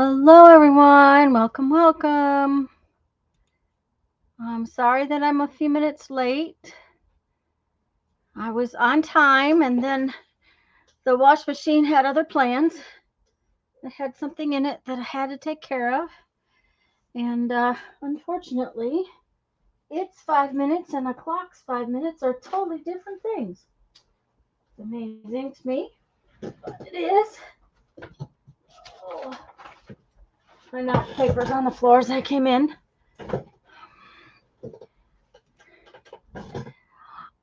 Hello, everyone. Welcome, welcome. I'm sorry that I'm a few minutes late. I was on time, and then the wash machine had other plans. It had something in it that I had to take care of. And unfortunately, it's 5 minutes and a clock's 5 minutes are totally different things. It's amazing to me, but it is. Oh, I knocked papers on the floor as I came in.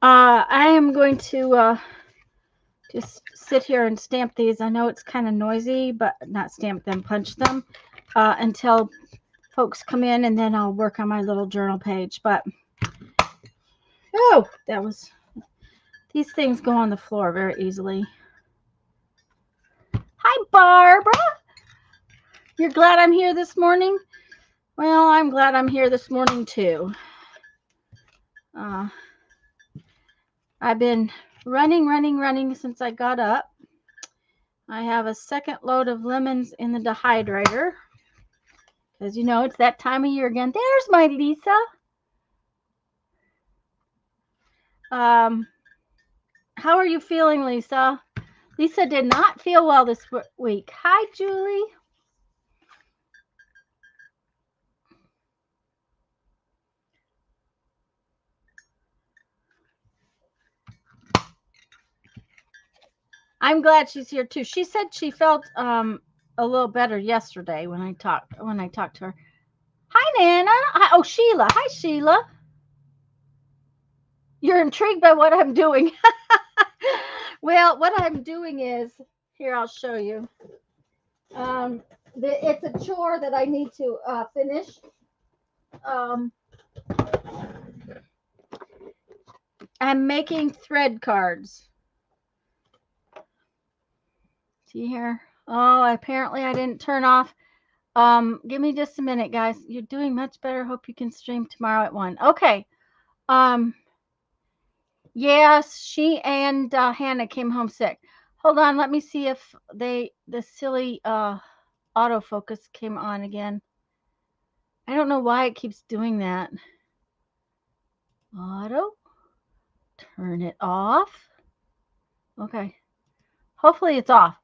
I am going to just sit here and stamp these. I know it's kind of noisy, but not stamp them, punch them until folks come in, and then I'll work on my little journal page. But oh, these things go on the floor very easily. Hi, Barbara. You're glad I'm here this morning? Well, I'm glad I'm here this morning too. I've been running since I got up. I have a second load of lemons in the dehydrator because it's that time of year again. There's my Lisa. How are you feeling, Lisa? Lisa did not feel well this week. Hi, Julie. I'm glad she's here too. She said she felt a little better yesterday when I talked to her. Hi, Nana. Hi, Sheila. Hi, Sheila. You're intrigued by what I'm doing. Well, what I'm doing is here. I'll show you. It's a chore that I need to finish. I'm making thread cards. See here? Oh, apparently I didn't turn off. Give me just a minute, guys. You're doing much better. Hope you can stream tomorrow at 1. Okay. Yes, she and Hannah came home sick. Hold on, let me see if the silly autofocus came on again. I don't know why it keeps doing that. Auto. Turn it off. Okay. Hopefully it's off.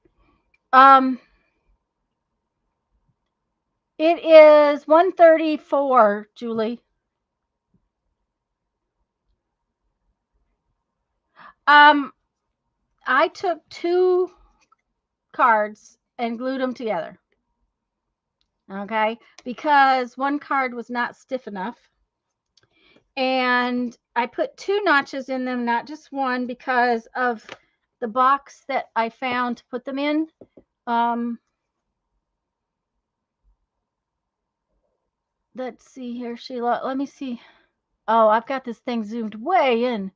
It is 1:34, Julie. I took 2 cards and glued them together. Okay? Because one card was not stiff enough. And I put 2 notches in them, not just one, because of the box that I found to put them in. Let's see here, Sheila. Let me see. Oh, I've got this thing zoomed way in.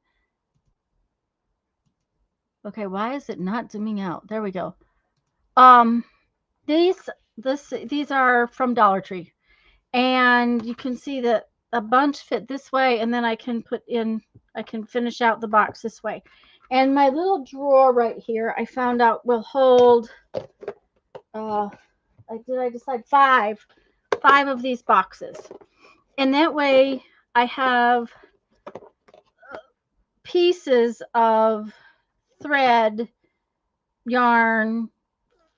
Okay, why is it not zooming out? There we go. These are from Dollar Tree, and you can see that a bunch fit this way, and then I can finish out the box this way. And my little drawer right here, I found out will hold. I decide 5 of these boxes, and that way I have pieces of thread, yarn,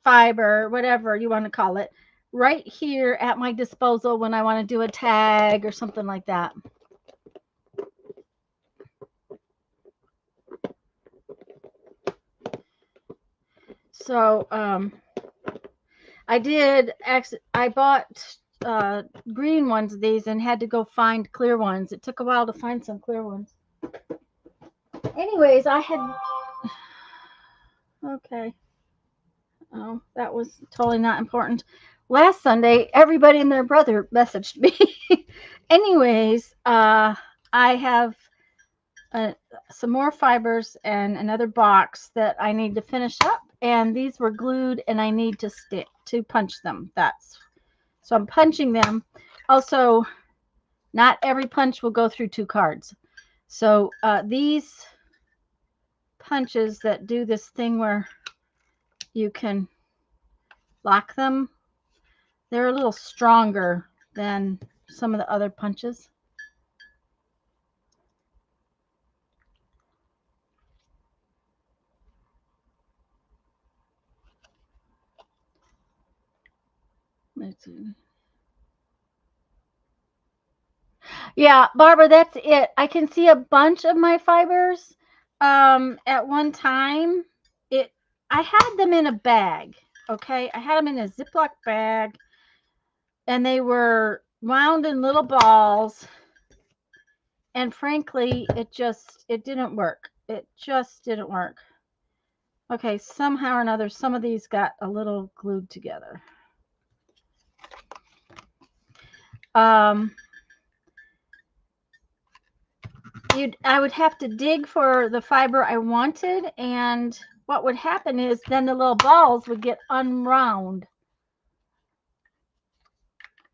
fiber, whatever you want to call it, right here at my disposal when I want to do a tag or something like that. So I bought green ones of these and had to go find clear ones. It took a while to find some clear ones. Anyways, I had okay. Oh, that was totally not important. Last Sunday, everybody and their brother messaged me. Anyways, I have some more fibers and another box that I need to finish up, and these were glued, and I need to punch them. So I'm punching them. Also, not every punch will go through 2 cards. So these punches that do this thing where you can lock them, They're a little stronger than some of the other punches. Yeah, Barbara, that's it. I can see a bunch of my fibers at one time. It I had them in a bag, okay? I had them in a Ziploc bag and they were wound in little balls, and frankly, it didn't work. It just didn't work. Okay, somehow or another some of these got a little glued together. I would have to dig for the fiber I wanted, and what would happen is then the little balls would get unwound.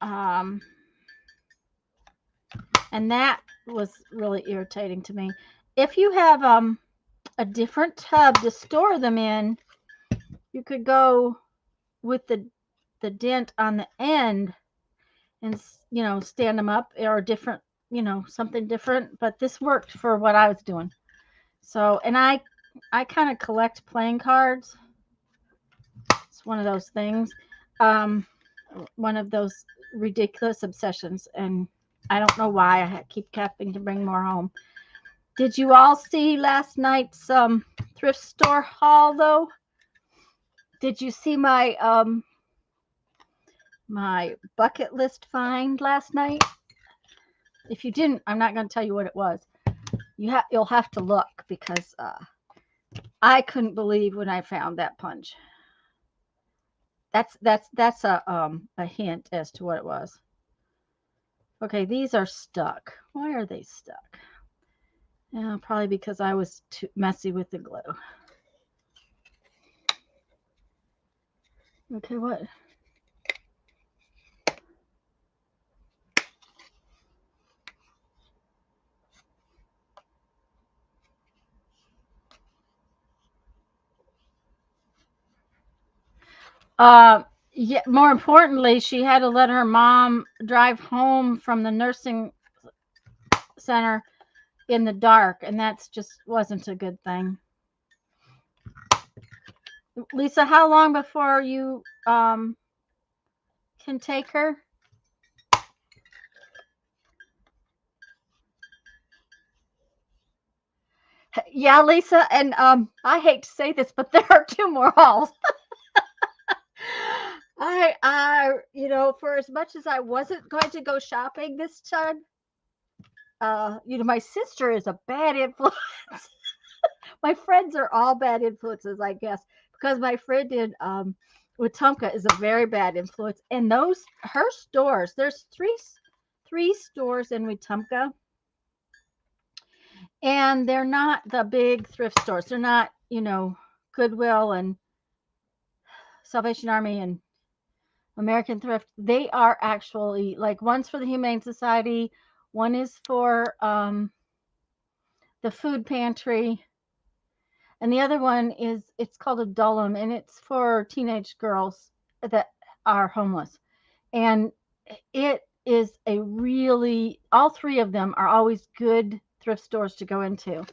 And that was really irritating to me. If you have a different tub to store them in, you could go with the dent on the end and stand them up, or different, something different. But this worked for what I was doing. So, and I kind of collect playing cards. It's one of those things, one of those ridiculous obsessions, and I don't know why I keep having to bring more home. Did you all see last night's thrift store haul, though? Did you see my my bucket list find last night? If you didn't, I'm not going to tell you what it was. You'll have to look, because I couldn't believe when I found that punch. That's a hint as to what it was. Okay, these are stuck. Why are they stuck? Yeah, probably because I was too messy with the glue. Okay, what? Yeah, more importantly, she had to let her mom drive home from the nursing center in the dark, and that's just wasn't a good thing. Lisa, how long before you can take her? Yeah, Lisa, and I hate to say this, but there are 2 more hauls. For as much as I wasn't going to go shopping this time, my sister is a bad influence. My friends are all bad influences, I guess, because my friend in Wetumpka is a very bad influence. And her stores, there's three stores in Wetumpka, and they're not the big thrift stores. They're not, Goodwill and Salvation Army and American Thrift. They are actually, like, one's for the Humane Society, one is for the food pantry, and the other one it's called Adullam, and it's for teenage girls that are homeless. And it is all 3 of them are always good thrift stores to go into.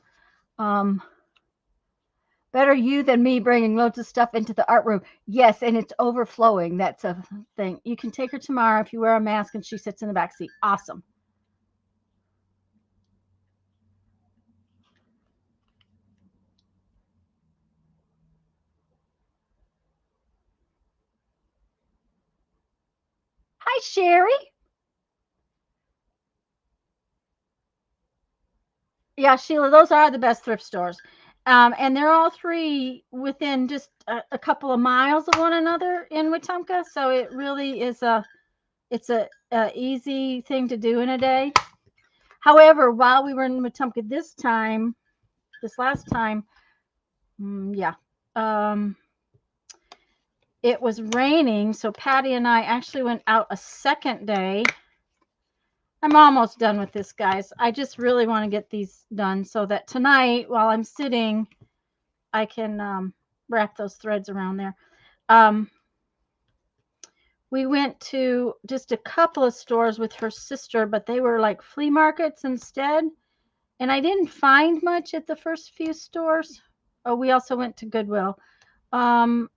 Better you than me bringing loads of stuff into the art room. Yes, and it's overflowing. That's a thing. You can take her tomorrow if you wear a mask and she sits in the back seat. Awesome. Hi, Sherry. Yeah, Sheila, those are the best thrift stores. And they're all 3 within just a couple of miles of one another in Wetumpka. So it really is it's a easy thing to do in a day. However, while we were in Wetumpka this last time, yeah, it was raining. So Patty and I actually went out a second day. I'm almost done with this, guys. I just really want to get these done so that tonight, while I'm sitting, I can wrap those threads around there. we went to just a couple of stores with her sister, but they were like flea markets instead. And I didn't find much at the first few stores. Oh, we also went to Goodwill. But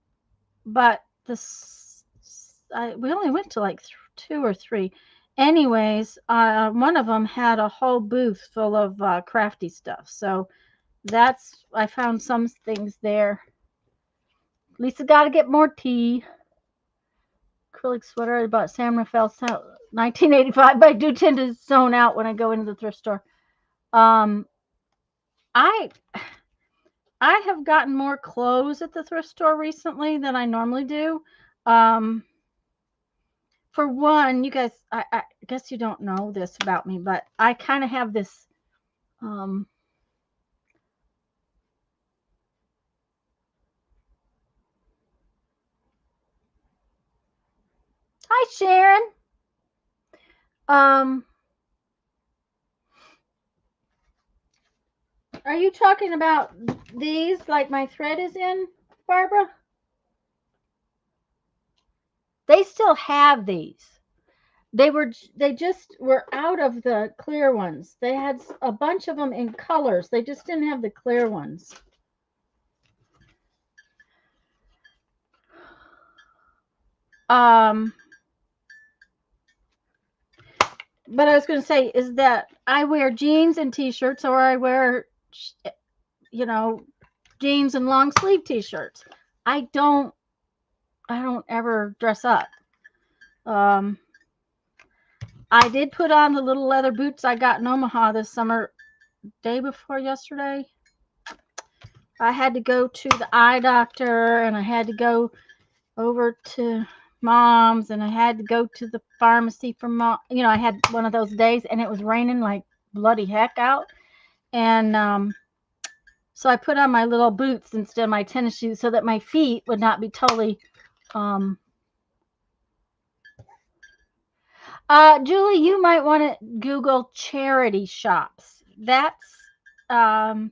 we only went to like 2 or 3. Anyways, one of them had a whole booth full of crafty stuff. So I found some things there. Lisa got to get more tea. Acrylic sweater I bought San Rafael 1985, but I do tend to zone out when I go into the thrift store. I have gotten more clothes at the thrift store recently than I normally do. For one, you guys, I guess you don't know this about me, but I kind of have this, hi, Sharon. Are you talking about these, like my thread is in, Barbara? They still have these. They just were out of the clear ones. They had a bunch of them in colors. They just didn't have the clear ones. But I was going to say is that I wear jeans and t-shirts, or I wear, jeans and long sleeve t-shirts. I don't ever dress up. I did put on the little leather boots I got in Omaha this summer, day before yesterday. I had to go to the eye doctor, and I had to go over to Mom's, and I had to go to the pharmacy for Mom. I had one of those days, and it was raining like bloody heck out. And so I put on my little boots instead of my tennis shoes so that my feet would not be totally. Julie, you might want to Google charity shops. That's I've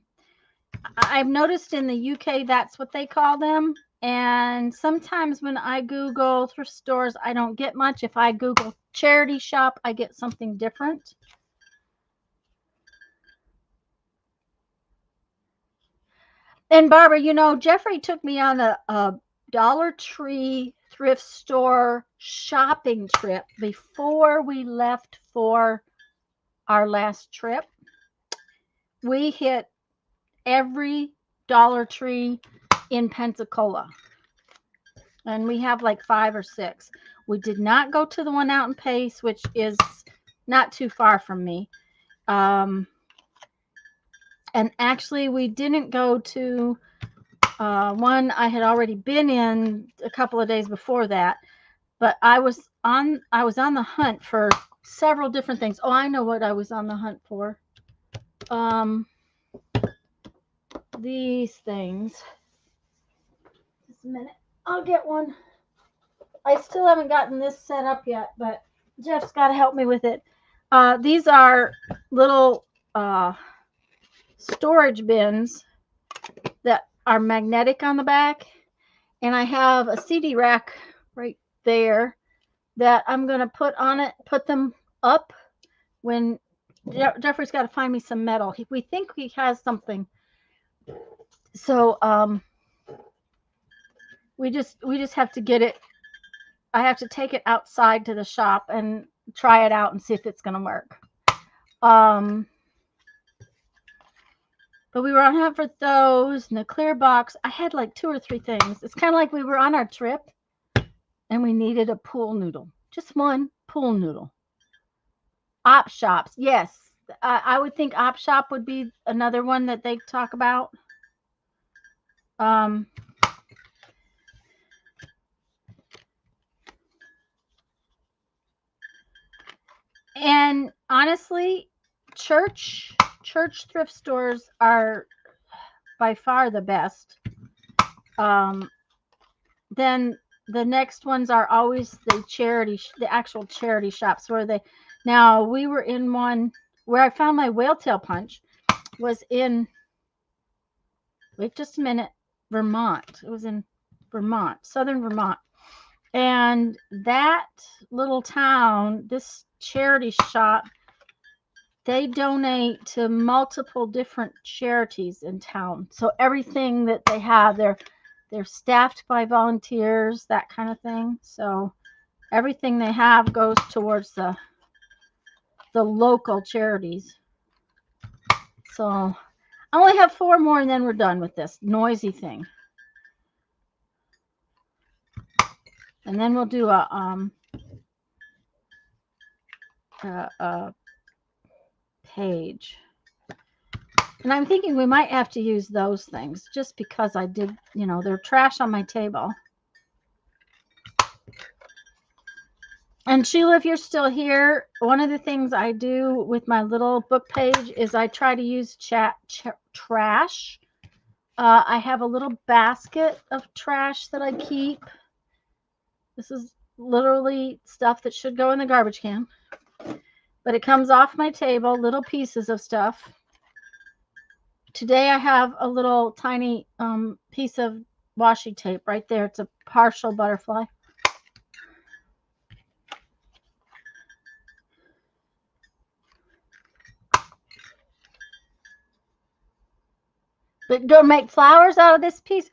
noticed in the UK that's what they call them. And sometimes when I Google thrift stores, I don't get much. If I Google charity shop, I get something different. And Barbara, Jeffrey took me on a Dollar Tree thrift store shopping trip before we left for our last trip. We hit every Dollar Tree in Pensacola, and we have like 5 or 6. We did not go to the one out in Pace, which is not too far from me. And actually, we didn't go to one I had already been in a couple of days before that. But I was on the hunt for several different things. Oh, I know what I was on the hunt for. These things. Just a minute. I'll get one. I still haven't gotten this set up yet, but Jeff's got to help me with it. These are little storage bins that are magnetic on the back, and I have a CD rack right there that I'm going to put them up when Jeffrey's got to find me some metal. We think he has something. So we just have to get it. I have to take it outside to the shop and try it out and see if it's going to work. But we were on hunt for those and the clear box. I had like 2 or 3 things. It's kind of like we were on our trip and we needed a pool noodle. Just one pool noodle. Op shops. Yes. I would think Op Shop would be another one that they talk about. And honestly, church thrift stores are by far the best. Then the next ones are always the actual charity shops now we were in one where I found my whale tail punch was in, wait just a minute, Vermont. It was in Vermont, southern Vermont. And that little town, this charity shop, they donate to multiple different charities in town. So everything that they have, they're staffed by volunteers, that kind of thing. So everything they have goes towards the local charities. So I only have 4 more and then we're done with this noisy thing. And then we'll do a page. And I'm thinking we might have to use those things just because I did, you know, they're trash on my table. And Sheila, if you're still here, one of the things I do with my little book page is I try to use trash. I have a little basket of trash that I keep. This is literally stuff that should go in the garbage can. But it comes off my table, little pieces of stuff. Today I have a little tiny piece of washi tape right there. It's a partial butterfly. But go make flowers out of this piece.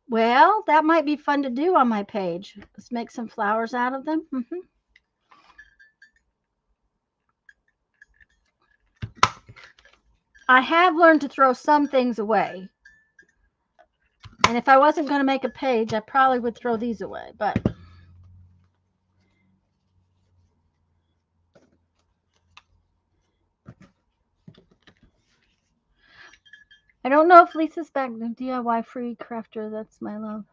Well, that might be fun to do on my page. Let's make some flowers out of them. I have learned to throw some things away. And if I wasn't going to make a page, I probably would throw these away. But I don't know if Lisa's back. The DIY free crafter, that's my love.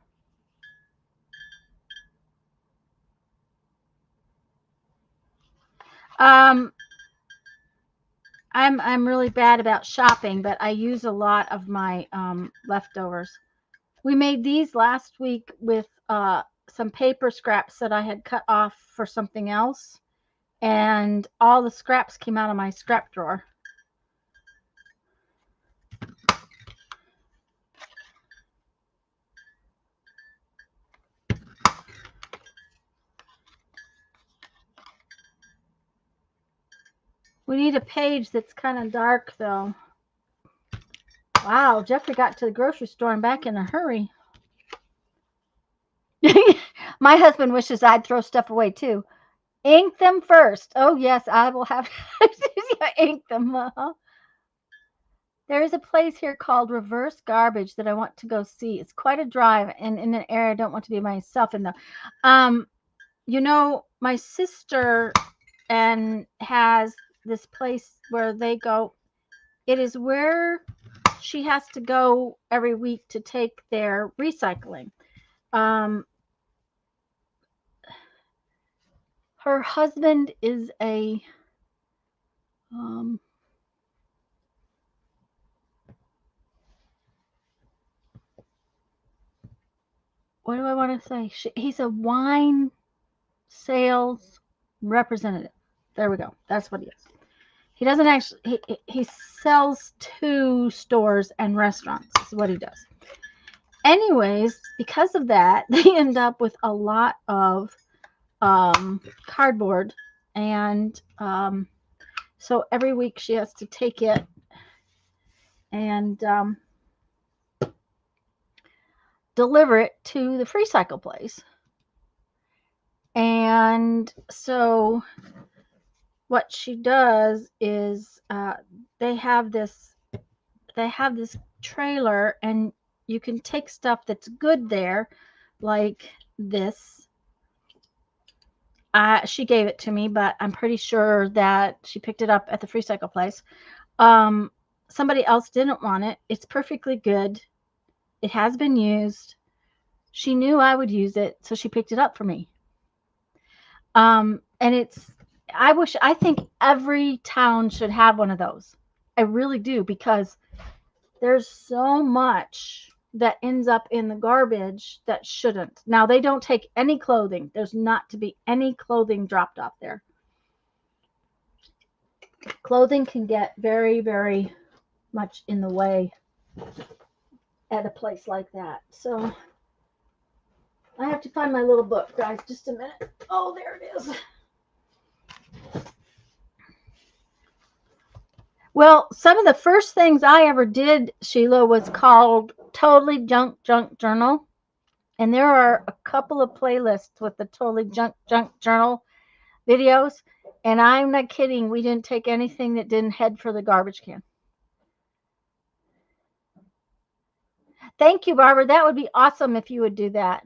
I'm really bad about shopping, but I use a lot of my leftovers. We made these last week with some paper scraps that I had cut off for something else, and all the scraps came out of my scrap drawer. We need a page that's kind of dark, though. Wow, Jeffrey got to the grocery store and back in a hurry. My husband wishes I'd throw stuff away, too. Ink them first. Oh, yes, I will have to ink them. There is a place here called Reverse Garbage that I want to go see. It's quite a drive and in an area I don't want to be myself in, though. You know, my sister and has this place where they go. It is where she has to go every week to take their recycling. Her husband is a what do I want to say? He's a wine sales representative. There we go. That's what he is. He doesn't actually, he sells to stores and restaurants is what he does. Anyways, because of that, they end up with a lot of cardboard. And so every week she has to take it and deliver it to the free cycle place. And so what she does is they have this trailer, and you can take stuff that's good there, like this. She gave it to me, but I'm pretty sure that she picked it up at the free cycle place. Somebody else didn't want it. It's perfectly good. It has been used. She knew I would use it, so she picked it up for me. And I think every town should have one of those. I really do, because there's so much that ends up in the garbage that shouldn't. Now, they don't take any clothing. There's not to be any clothing dropped off there. Clothing can get very, very much in the way at a place like that. So I have to find my little book, guys. Just a minute. Oh, there it is. Well, some of the first things I ever did, Sheila, was called Totally Junk Journal. And there are a couple of playlists with the Totally Junk Journal videos. And I'm not kidding. We didn't take anything that didn't head for the garbage can. Thank you, Barbara. That would be awesome if you would do that.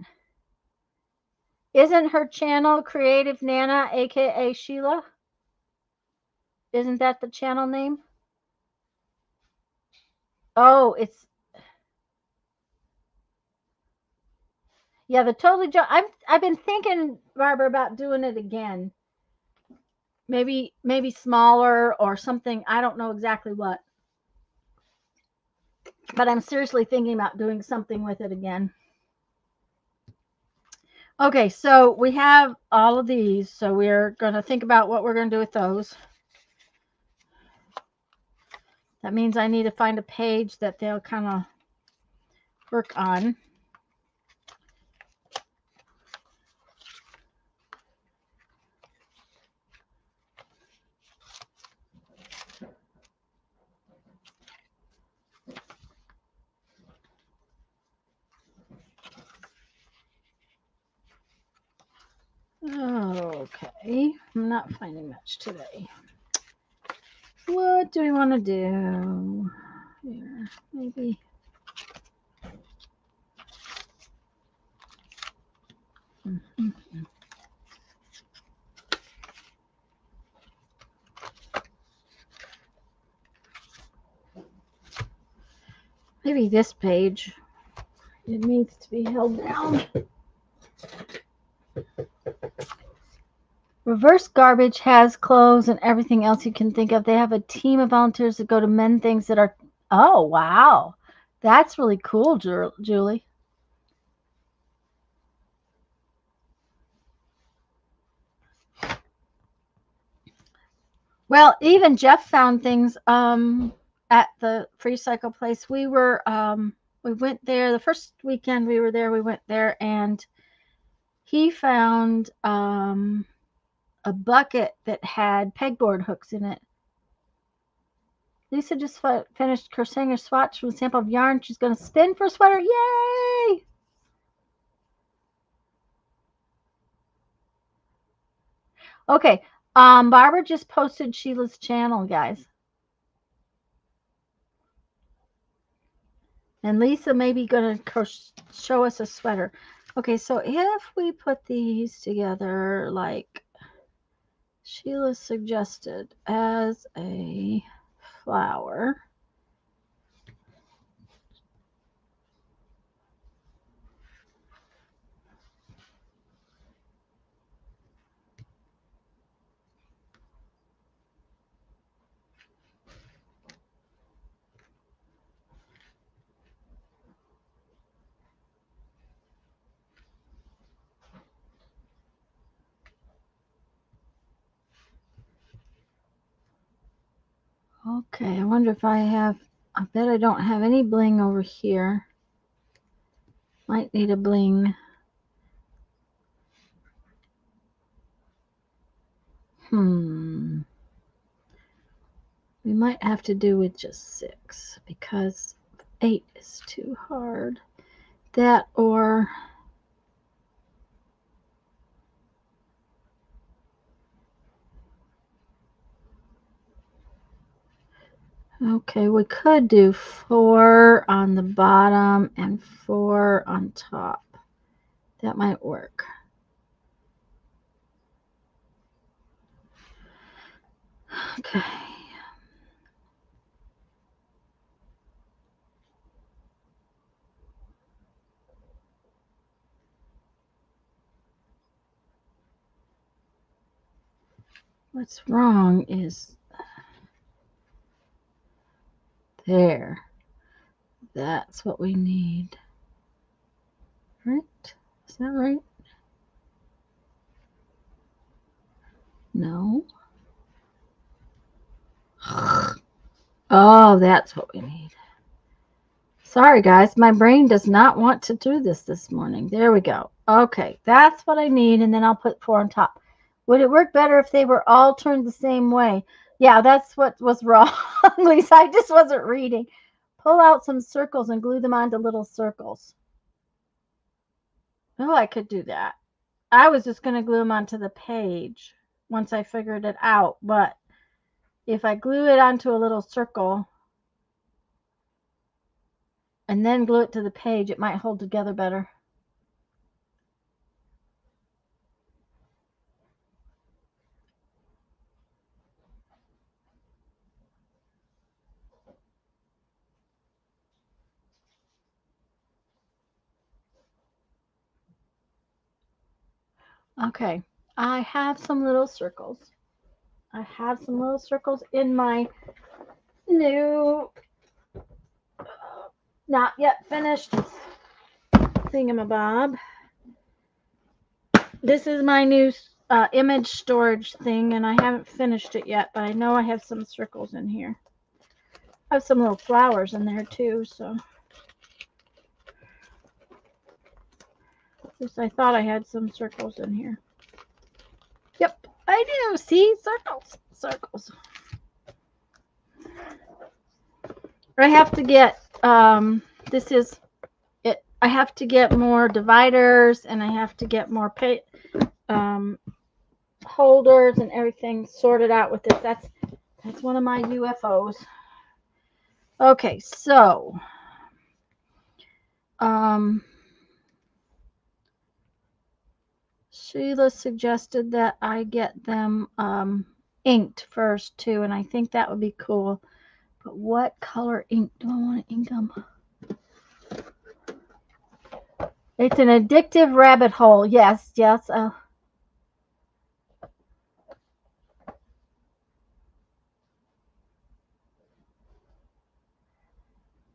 Isn't her channel Creative Nana, aka Sheila? Isn't that the channel name? Oh, it's yeah, the Totally Junk. I've been thinking, Barbara, about doing it again. Maybe smaller or something. I don't know exactly what. But I'm seriously thinking about doing something with it again. Okay, so we have all of these. So we're going to think about what we're going to do with those. That means I need to find a page that they'll kind of work on. Okay, I'm not finding much today. What do we want to do? Here, maybe. Maybe this page. It needs to be held down. Reverse Garbage has clothes and everything else you can think of. They have a team of volunteers that go to mend things that are... Oh, wow. That's really cool, Julie. Well, even Jeff found things at the Free Cycle place. We went there the first weekend we were there. We went there and he found a bucket that had pegboard hooks in it. Lisa just finished crocheting her swatch from a sample of yarn. She's going to spin for a sweater. Yay! Okay. Barbara just posted Sheila's channel, guys. And Lisa may be going to show us a sweater. Okay, so if we put these together like Sheila suggested as a flower. Okay, I wonder if I bet I don't have any bling over here. Might need a bling. We might have to do with just 6 because 8 is too hard. That or... Okay, we could do 4 on the bottom and 4 on top. That might work. Okay. What's wrong is there. That's what we need. Right? Is that right? No. Oh, that's what we need. Sorry, guys. My brain does not want to do this morning. There we go. Okay, that's what I need, and then I'll put 4 on top. Would it work better if they were all turned the same way? Yeah, that's what was wrong, Lisa. I just wasn't reading. Pull out some circles and glue them onto little circles. Oh, I could do that. I was just going to glue them onto the page once I figured it out, but if I glue it onto a little circle and then glue it to the page, it might hold together better. Okay, I have some little circles. I have some little circles in my new, not yet finished thingamabob. This is my new image storage thing, and I haven't finished it yet, but I know I have some circles in here. I have some little flowers in there too, so. I thought I had some circles in here. Yep, I do. See? Circles. Circles. I have to get, this is it. I have to get more dividers, and I have to get more holders and everything sorted out with this. That's one of my UFOs. Okay, so, Sheila suggested that I get them inked first too, and I think that would be cool. But what color ink do I want to ink them? It's an addictive rabbit hole. Yes, yes.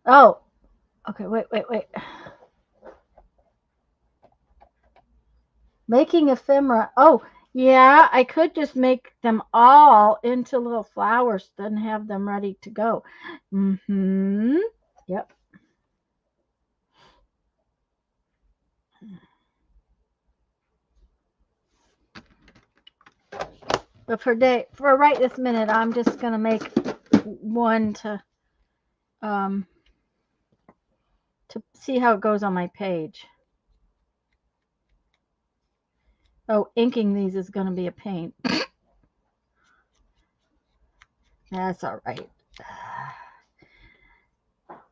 Oh, okay. Wait. Making ephemera. Oh, yeah. I could just make them all into little flowers, then have them ready to go. Yep. But for right this minute, I'm just gonna make one to see how it goes on my page. Oh, inking these is gonna be a pain. That's all right.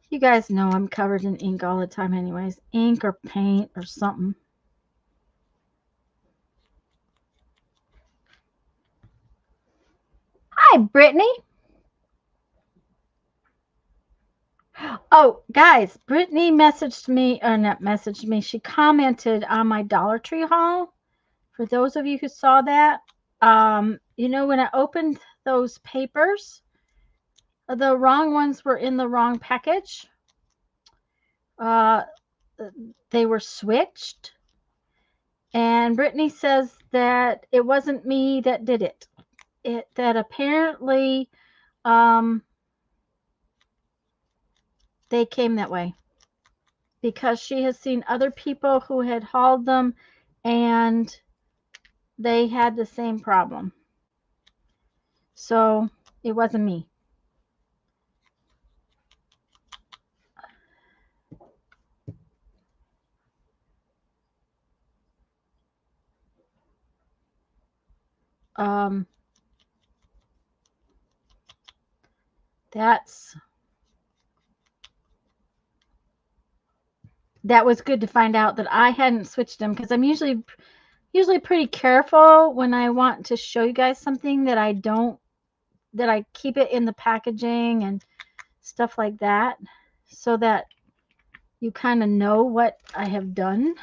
You guys know I'm covered in ink all the time anyways. Ink or paint or something. Hi, Brittany. Oh, guys, Brittany messaged me, or not messaged me, she commented on my Dollar Tree haul. For those of you who saw that, you know, when I opened those papers, the wrong ones were in the wrong package. They were switched. And Brittany says that it wasn't me that did it. That apparently they came that way because she has seen other people who had hauled them and they had the same problem. So it wasn't me. That was good to find out that I hadn't switched them, because I'm usually pretty careful when I want to show you guys something that I keep it in the packaging and stuff like that, so that you kind of know what I have done.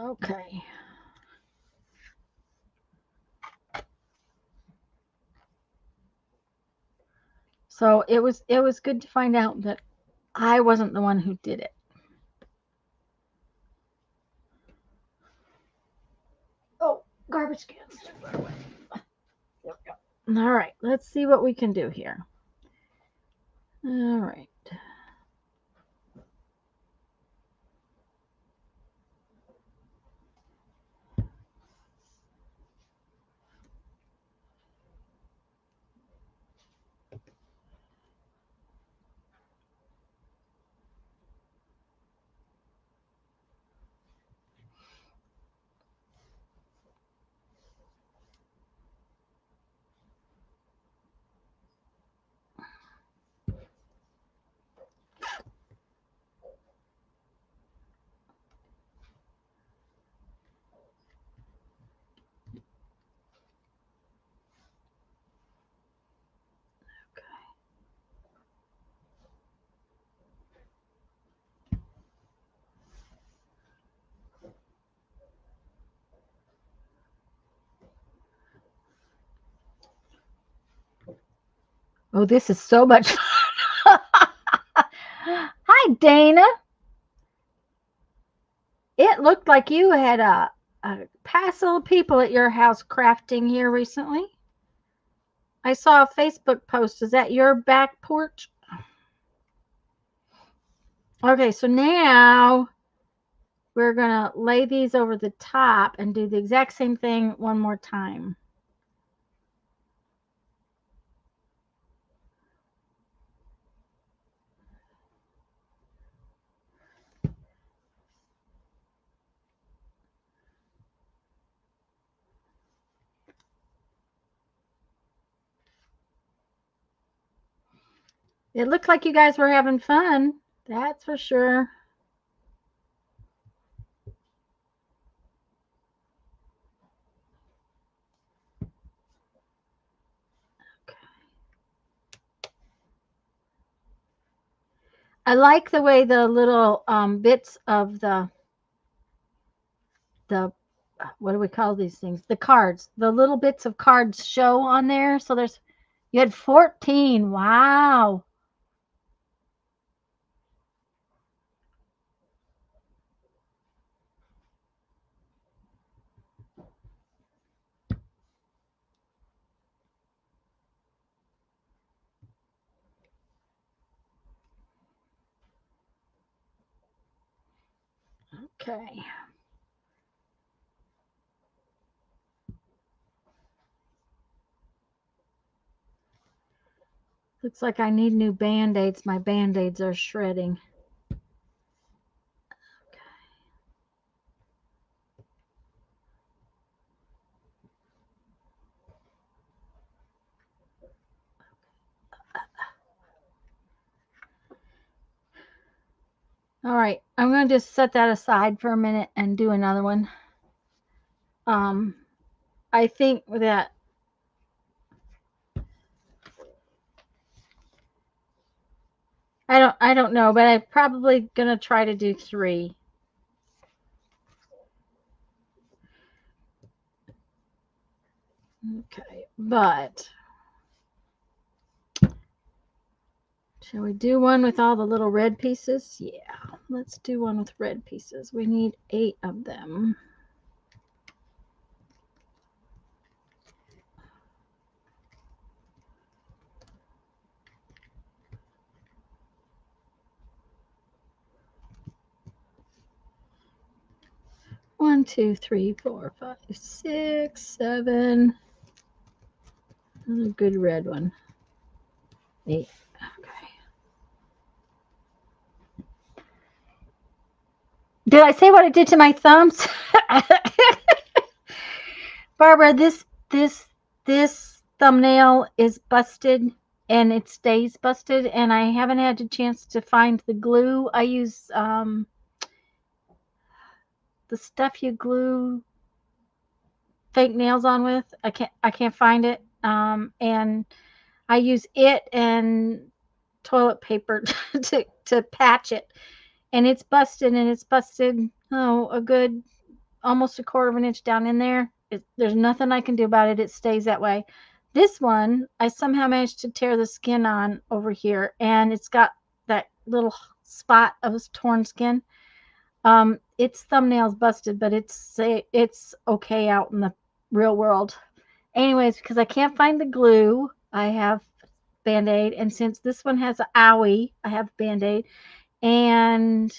Okay. So it was good to find out that I wasn't the one who did it. Oh, garbage cans. There we go. All right, let's see what we can do here. All right. Oh, this is so much fun. Hi, Dana. It looked like you had a passel of people at your house crafting here recently. I saw a Facebook post. Is that your back porch? Okay, so now we're going to lay these over the top and do the exact same thing one more time. It looked like you guys were having fun. That's for sure. I like the way the little bits of the what do we call these things? The cards. The little bits of cards show on there. So you had 14. Wow. Okay. Looks like I need new Band-Aids. My Band-Aids are shredding. All right, I'm going to just set that aside for a minute and do another one. I think that I don't know, but I'm probably going to try to do 3. Okay, but shall we do one with all the little red pieces? Yeah, let's do one with red pieces. We need 8 of them. One, 2, 3, 4, 5, 6, 7. Another good red one. 8. Okay. Did I say what I did to my thumbs? Barbara, this thumbnail is busted and it stays busted, and I haven't had a chance to find the glue. I use the stuff you glue fake nails on with. I can't find it. And I use it and toilet paper to patch it, and it's busted, a good almost a quarter of an inch down in there. There's nothing I can do about it. It stays that way. This one, I somehow managed to tear the skin on over here, and it's got that little spot of torn skin. Its thumbnail's busted, but it's okay out in the real world. Anyways, because I can't find the glue, I have Band-Aid, and since this one has an owie, I have Band-Aid, and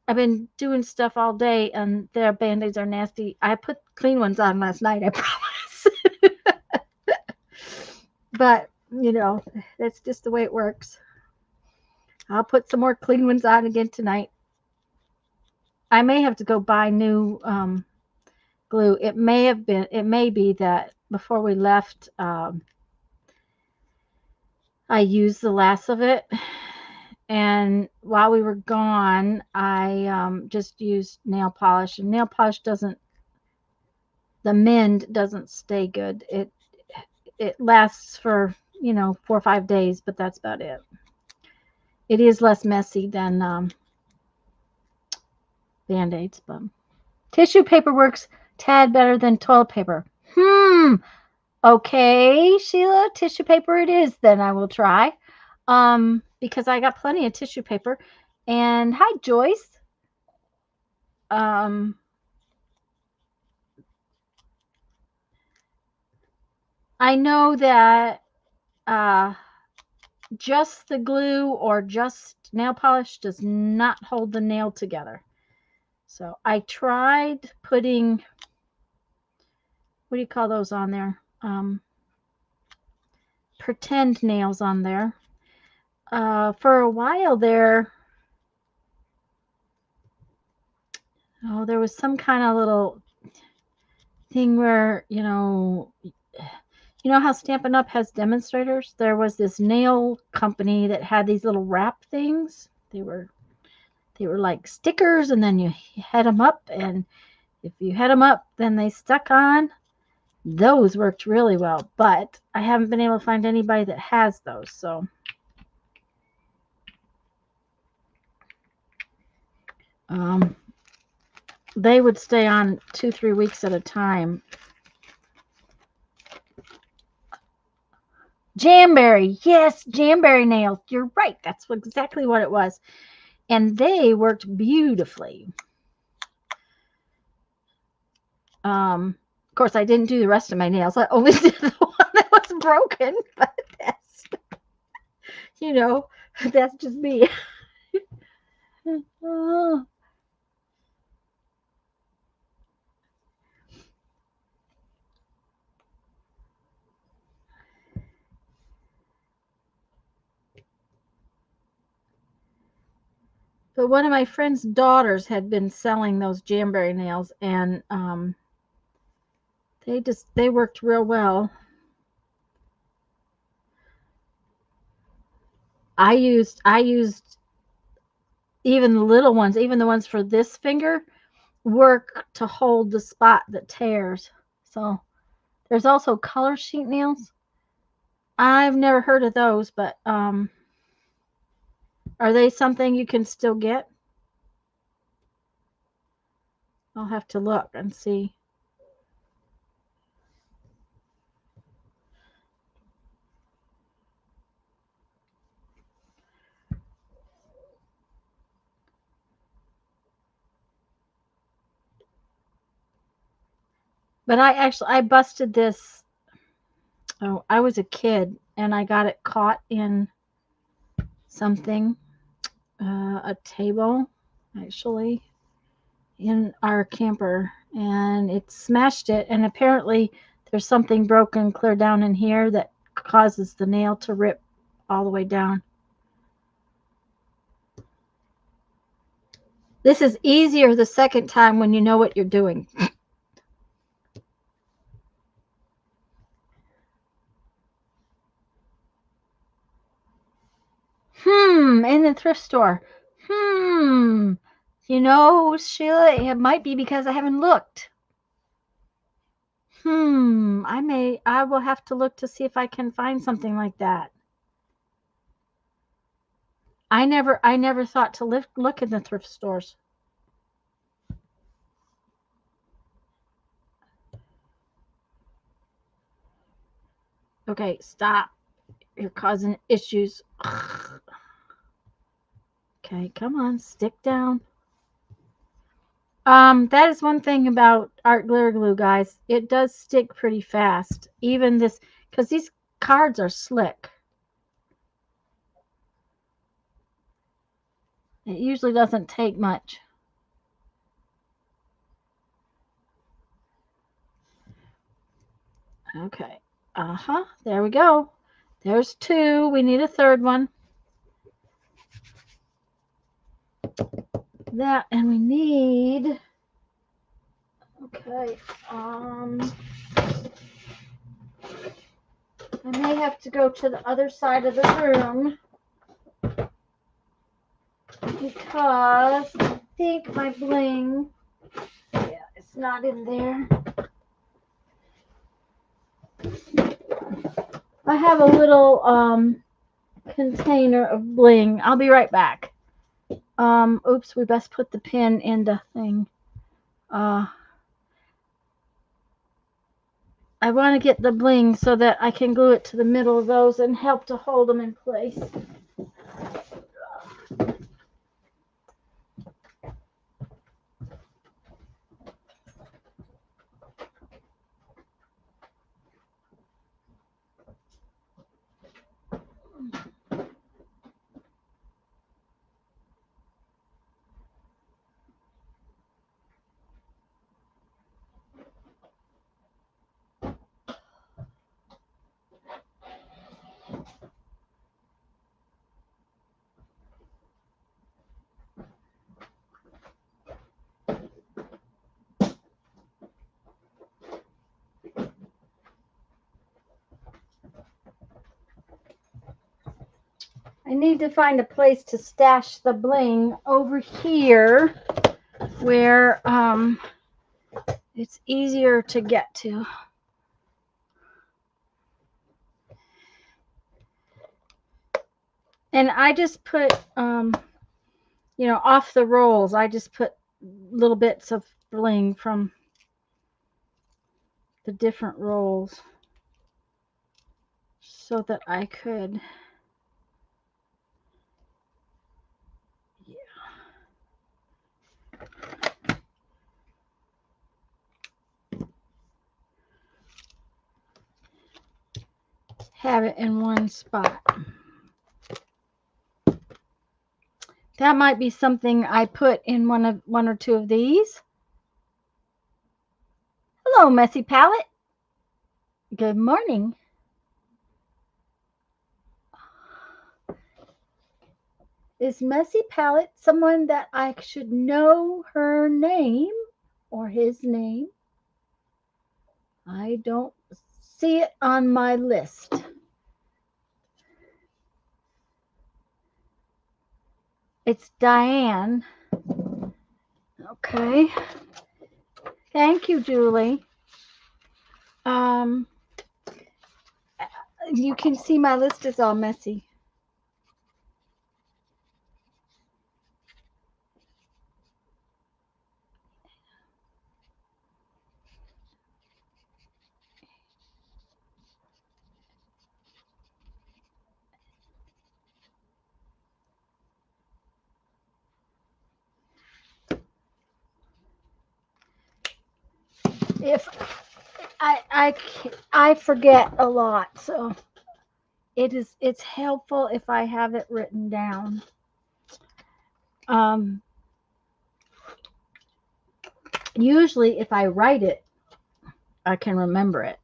I've been doing stuff all day, and their Band-Aids are nasty. I put clean ones on last night, I promise. But, you know, that's just the way it works. I'll put some more clean ones on again tonight. I may have to go buy new glue. It may be that before we left, I used the last of it. And while we were gone, I just used nail polish. And nail polish the mend doesn't stay good. It lasts for, 4 or 5 days, but that's about it. It is less messy than Band-Aids, but tissue paper works tad better than toilet paper. Okay, Sheila, tissue paper it is, then I will try. Because I got plenty of tissue paper. And hi, Joyce. I know that just the glue or just nail polish does not hold the nail together. So I tried putting, what do you call those on there? Pretend nails on there. For a while there, there was some kind of little thing where, you know how Stampin' Up! Has demonstrators? There was this nail company that had these little wrap things. They were like stickers, and then you head them up, and if you head them up, then they stuck on. Those worked really well, but I haven't been able to find anybody that has those, so. They would stay on 2-3 weeks at a time. Jamberry, yes, Jamberry nails. You're right. That's exactly what it was. And they worked beautifully. Of course, I didn't do the rest of my nails. I only did the one that was broken, but that's, that's just me. Oh. But one of my friend's daughters had been selling those Jamberry nails, and they worked real well. I used even the little ones, even the ones for this finger, work to hold the spot that tears. So there's also color sheet nails. I've never heard of those, but are they something you can still get? I'll have to look and see. But I busted this. Oh, I was a kid and I got it caught in something, a table, actually, in our camper, and it smashed it. And apparently there's something broken clear down in here that causes the nail to rip all the way down. This is easier the second time when you know what you're doing. In the thrift store. Sheila, it might be because I haven't looked. I will have to look to see if I can find something like that. I never thought to look in the thrift stores. Okay, stop. You're causing issues. Okay, come on, stick down. That is one thing about art glitter glue, guys. It does stick pretty fast. Even this, because these cards are slick. It usually doesn't take much. Okay. There we go. There's two. We need a third one. That, and we need, okay, I may have to go to the other side of the room because I think my bling, yeah, it's not in there. I have a little container of bling. I'll be right back. Oops, we best put the pin in the thing. I want to get the bling so that I can glue it to the middle of those and help to hold them in place. I need to find a place to stash the bling over here where it's easier to get to. And I just put, off the rolls, I just put little bits of bling from the different rolls so that I could, have it in one spot. That might be something I put in one or two of these. Hello, Messy Palette. Good morning. Is Messy Palette someone that I should know her name or his name? I don't see it on my list. It's Diane. Okay. Thank you, Julie. You can see my list is all messy. If I forget a lot, so it's helpful if I have it written down. Usually if I write it, I can remember it.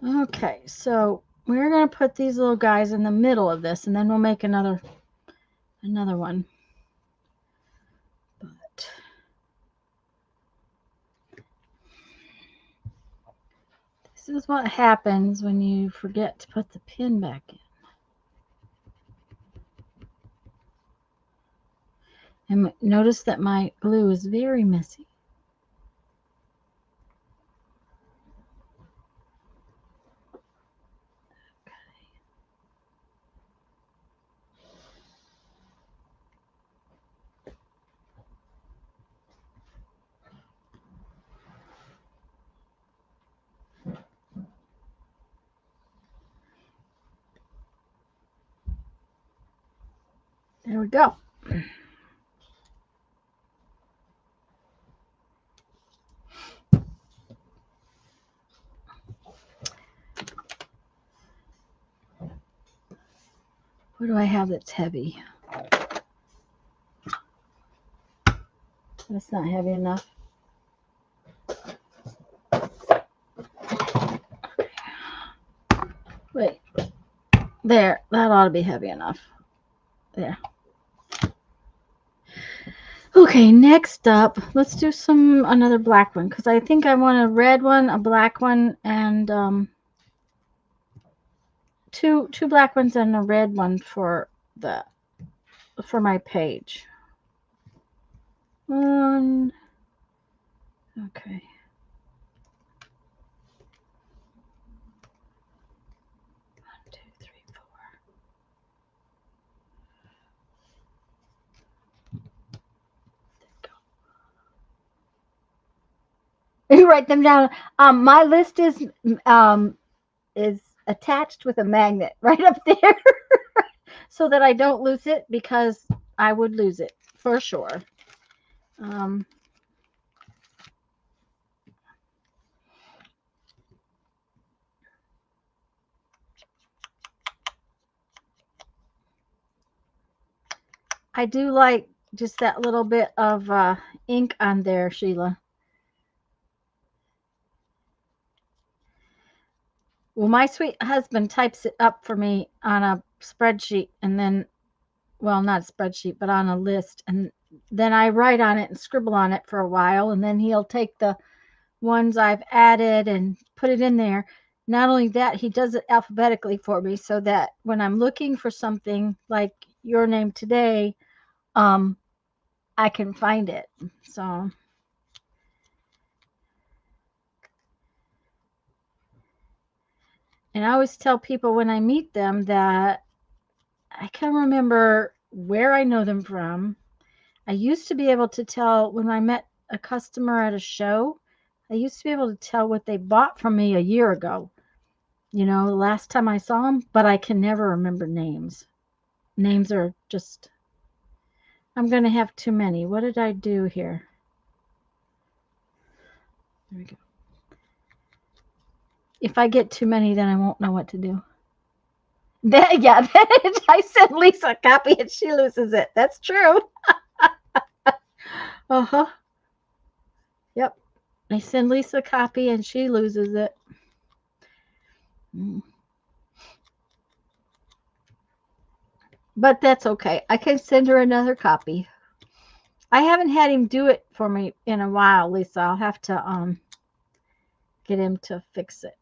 Okay, so we're going to put these little guys in the middle of this, and then we'll make another one. But this is what happens when you forget to put the pin back in. And notice that my glue is very messy. There we go. What do I have that's heavy? That's not heavy enough. Wait. There. That ought to be heavy enough. There. Okay, next up, let's do another black one, because I think I want a red one, a black one, and two black ones and a red one for my page. One. Okay. One, two, three, four. You write them down. My list is attached with a magnet right up there, so that I don't lose it, because I would lose it for sure. I do like just that little bit of ink on there, Sheila. Well, my sweet husband types it up for me on a spreadsheet, and then, well, not a spreadsheet, but on a list, and then I write on it and scribble on it for a while, and then he'll take the ones I've added and put it in there. Not only that, he does it alphabetically for me, so that when I'm looking for something like your name today, I can find it. So, and I always tell people when I meet them that I can remember where I know them from. I used to be able to tell when I met a customer at a show, I used to be able to tell what they bought from me a year ago, the last time I saw them, but I can never remember names. Names are just, I'm going to have too many. What did I do here? There we go. If I get too many, then I won't know what to do. Yeah, I send Lisa a copy and she loses it. That's true. Uh-huh. Yep. I send Lisa a copy and she loses it. But that's okay. I can send her another copy. I haven't had him do it for me in a while, Lisa. I'll have to get him to fix it.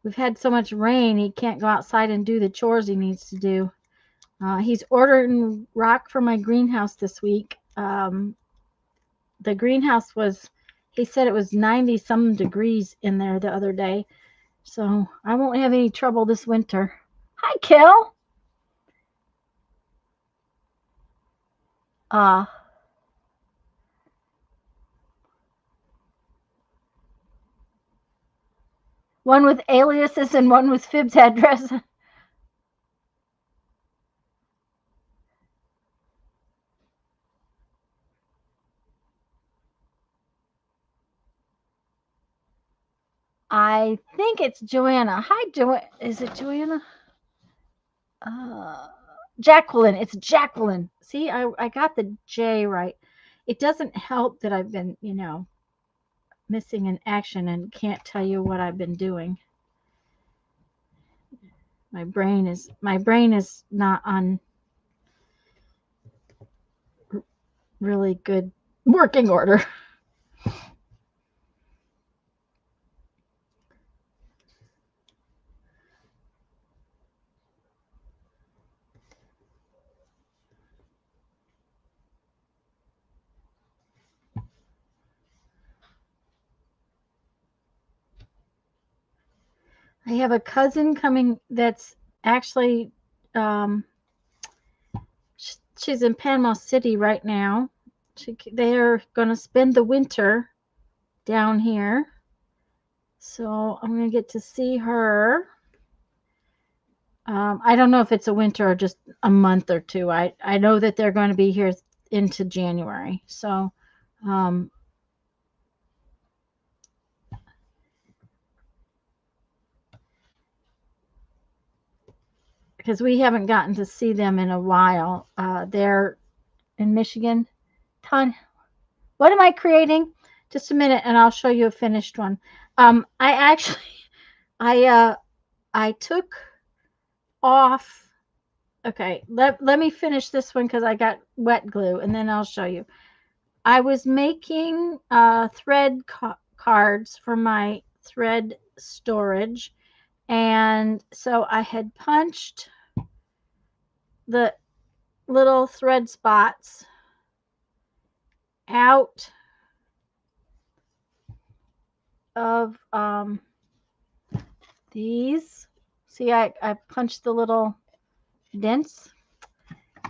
We've had so much rain, he can't go outside and do the chores he needs to do. He's ordering rock for my greenhouse this week. The greenhouse he said it was 90-some degrees in there the other day. So I won't have any trouble this winter. Hi, Kel. One with aliases and one with Fib's address. I think it's Joanna. Hi, Joanna. Is it Joanna? Jacqueline. It's Jacqueline. See, I got the J right. It doesn't help that I've been, missing in action and can't tell you what I've been doing. My brain is not on really good working order. I have a cousin coming that's actually she's in Panama City right now. They're going to spend the winter down here. So I'm going to get to see her I don't know if it's a winter or just a month or two. I know that they're going to be here into January. So, um, because we haven't gotten to see them in a while. They're in Michigan. Ton. What am I creating? Just a minute, and I'll show you a finished one. I actually, I I took off. Okay, let me finish this one because I got wet glue, and then I'll show you. I was making thread cards for my thread storage, and so I had punched the little thread spots out of these. See, I punched the little dents,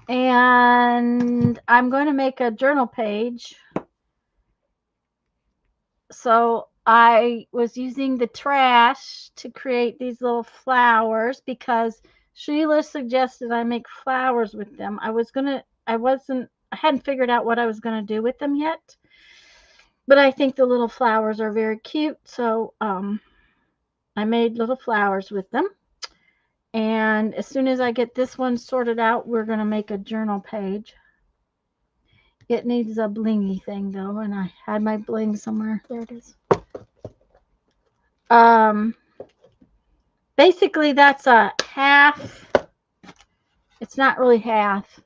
and I'm going to make a journal page. So I was using the trash to create these little flowers because Sheila suggested I make flowers with them. I hadn't figured out what I was going to do with them yet, but I think the little flowers are very cute. So I made little flowers with them. And as soon as I get this one sorted out, we're going to make a journal page. It needs a blingy thing though, and I had my bling somewhere. There it is. Basically that's a half. It's not really half.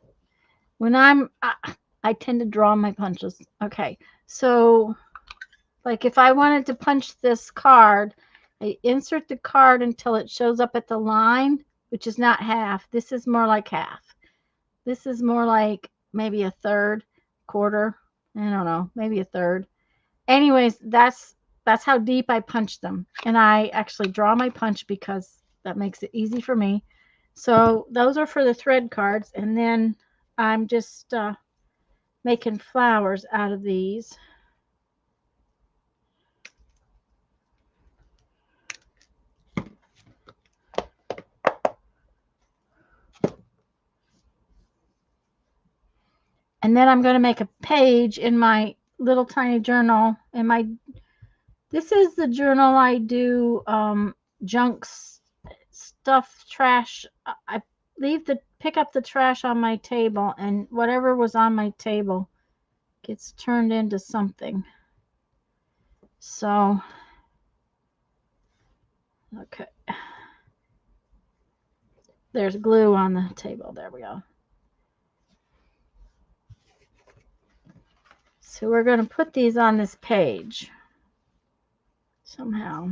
When I tend to draw my punches. Okay, so like if I wanted to punch this card, I insert the card until it shows up at the line, which is not half. This is more like half. This is more like maybe a third, quarter. I don't know, maybe a third. Anyways, that's how deep I punch them. And I actually draw my punch because that makes it easy for me. So those are for the thread cards. And then I'm just making flowers out of these. And then I'm going to make a page in my little tiny journal. This is the journal I do junk stuff, trash. I pick up the trash on my table, and whatever was on my table gets turned into something. So, okay. There's glue on the table. There we go. So we're going to put these on this page somehow.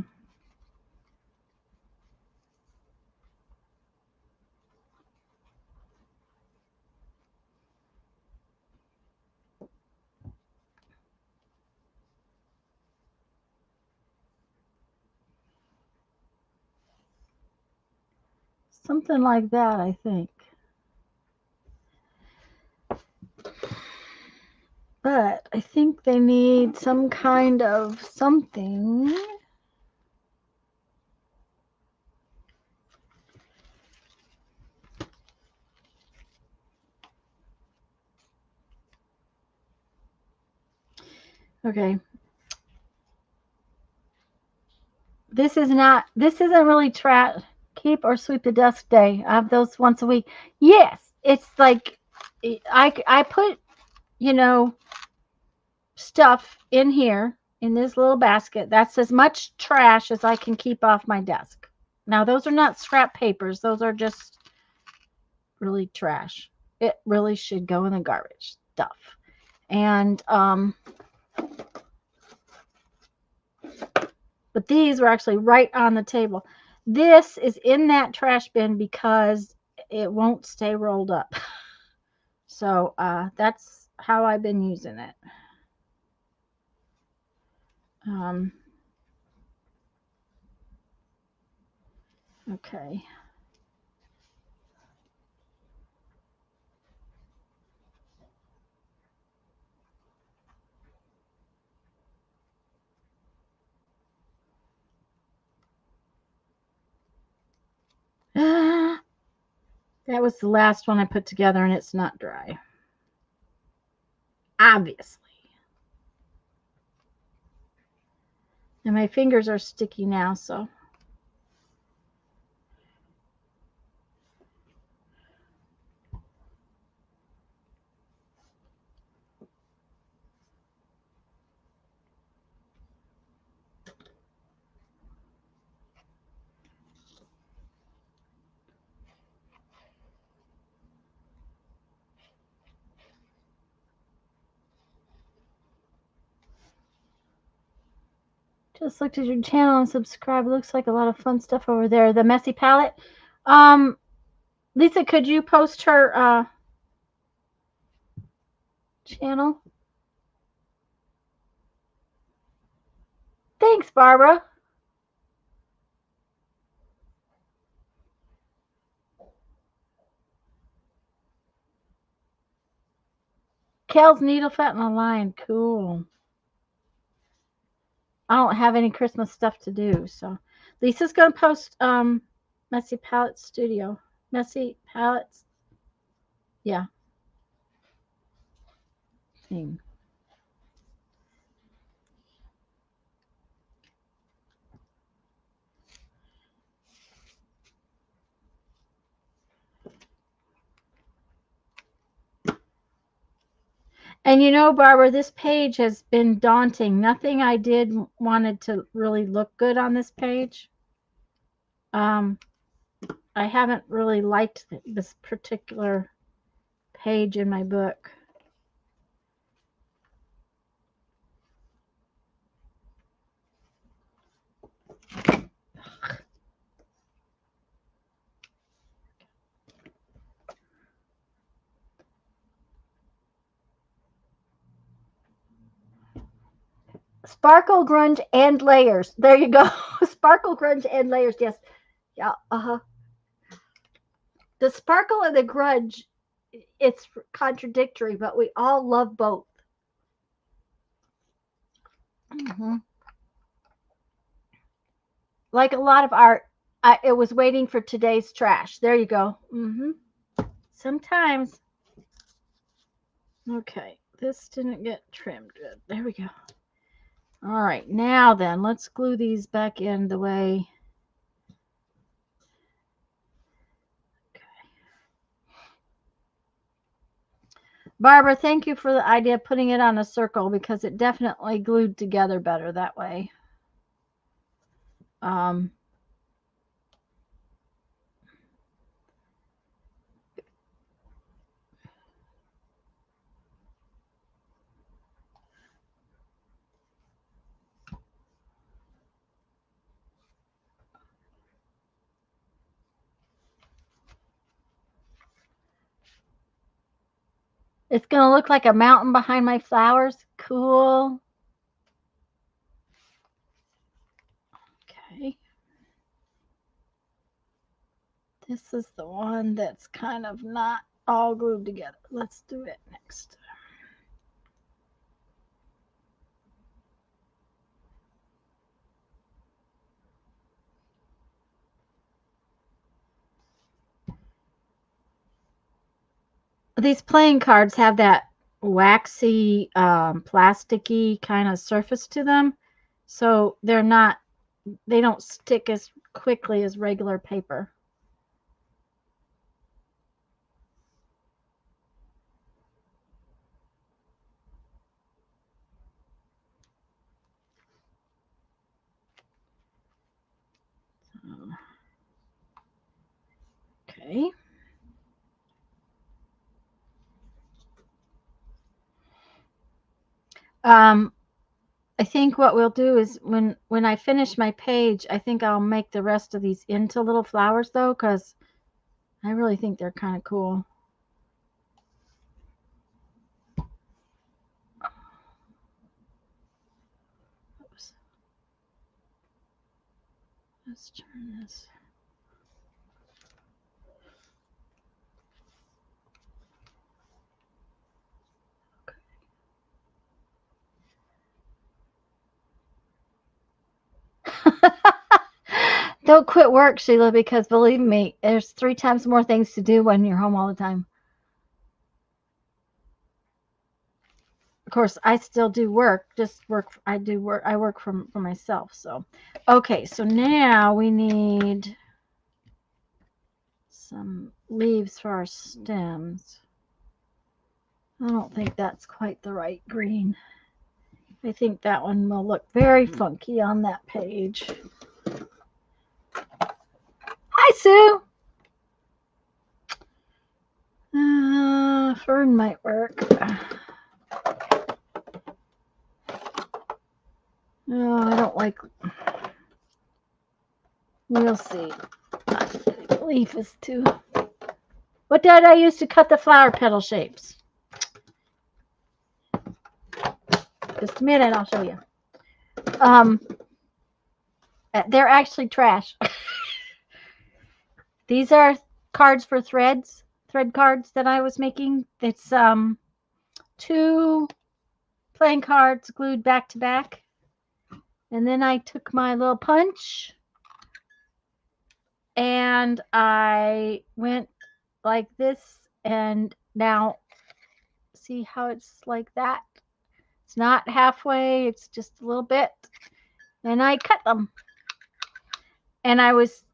Something like that, I think. But I think they need some kind of something. Okay. This isn't really keep or sweep the desk day. I have those once a week. Yes, it's like I put, you know, stuff in here in this little basket. That's as much trash as I can keep off my desk. Now, those are not scrap papers. Those are just really trash. It really should go in the garbage stuff. And but these were actually right on the table. This is in that trash bin because it won't stay rolled up. So that's how I've been using it. Okay. That was the last one I put together, and it's not dry. Obviously. And my fingers are sticky now, so. Just looked at your channel and subscribed. Looks like a lot of fun stuff over there. The Messy Palette. Lisa, could you post her channel? Thanks, Barbara. Kel's Needle Fat and a Line. Cool. I don't have any Christmas stuff to do, so Lisa's gonna post Messy Palette Studio. Messy Palettes. Yeah. Thing. And you know, Barbara, this page has been daunting. Nothing I did wanted to really look good on this page. I haven't really liked this particular page in my book. Sparkle, grunge, and layers. There you go. Sparkle, grunge, and layers. Yes. Yeah. The sparkle and the grunge, it's contradictory, but we all love both. Mm-hmm. Like a lot of art, it was waiting for today's trash. There you go. Mm-hmm. Sometimes. Okay. This didn't get trimmed good. There we go. All right, now then, let's glue these back in the way. Okay. Barbara, thank you for the idea of putting it on a circle because it definitely glued together better that way. It's going to look like a mountain behind my flowers. Cool. Okay. This is the one that's kind of not all glued together. Let's do it next. These playing cards have that waxy, plasticky kind of surface to them. So they don't stick as quickly as regular paper. Okay. I think what we'll do is when I finish my page, I think I'll make the rest of these into little flowers though, because I really think they're kind of cool. Oops. Let's turn this. Don't quit work, Sheila, because believe me, there's 3 times more things to do when you're home all the time. Of course, I still do work, I work for myself. So, okay, so now we need some leaves for our stems. I don't think that's quite the right green. I think that one will look very funky on that page. Hi, Sue. Fern might work. No, I don't like. We'll see. Leaf is too. What did I use to cut the flower petal shapes? Just a minute, I'll show you. They're actually trash. These are cards for thread cards that I was making. It's 2 playing cards glued back to back. And then I took my little punch and I went like this, and now see how it's like that? It's not halfway, it's just a little bit. And I cut them. And I was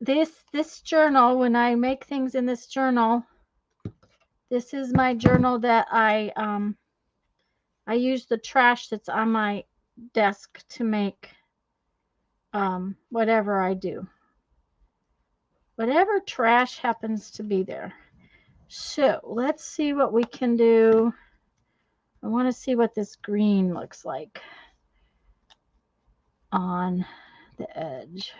this journal, when I make things in this journal, this is my journal that I use the trash that's on my desk to make whatever I do. Whatever trash happens to be there. So let's see what we can do. I want to see what this green looks like on the edge.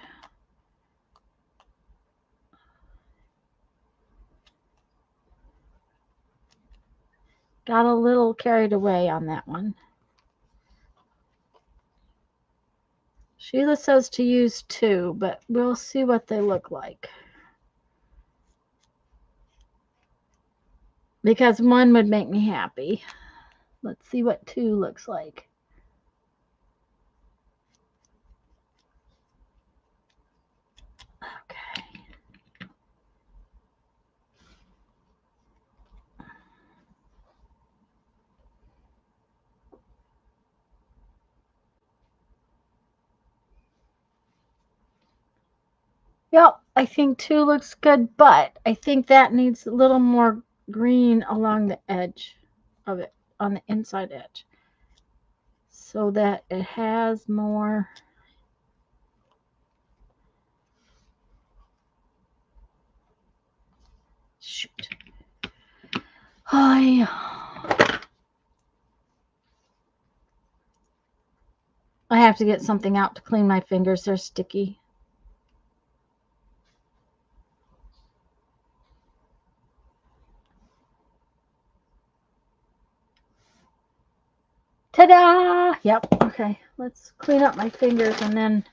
Got a little carried away on that one. Sheila says to use 2, but we'll see what they look like. Because 1 would make me happy. Let's see what 2 looks like. Okay. Yep, I think 2 looks good, but I think that needs a little more green along the edge of it, on the inside edge, so that it has more. Shoot. I have to get something out to clean my fingers. They're sticky. Ta-da! Yep. Okay. Let's clean up my fingers and then.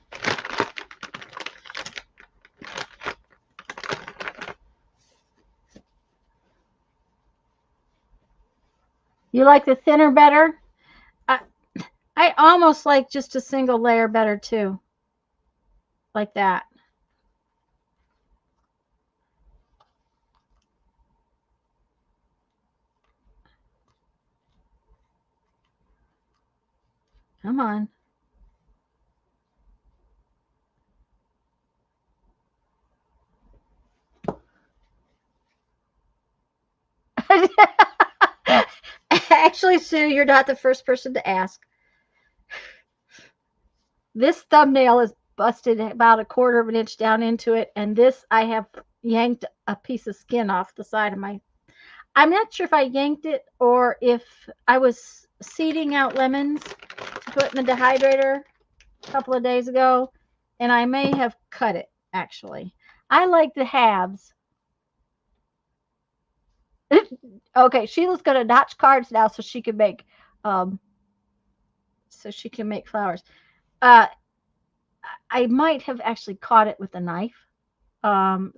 You like the thinner better? I almost like just a single layer better too. Like that. Come on. Actually, Sue, you're not the first person to ask. This thumbnail is busted about a 1/4 of an inch down into it, and this I have yanked a piece of skin off the side of my. I'm not sure if I yanked it or if I was seeding out lemons to put in the dehydrator a couple of days ago, and I may have cut it, actually. I like the halves. Okay, Sheila's going to notch cards now so she can make flowers. I might have actually caught it with a knife.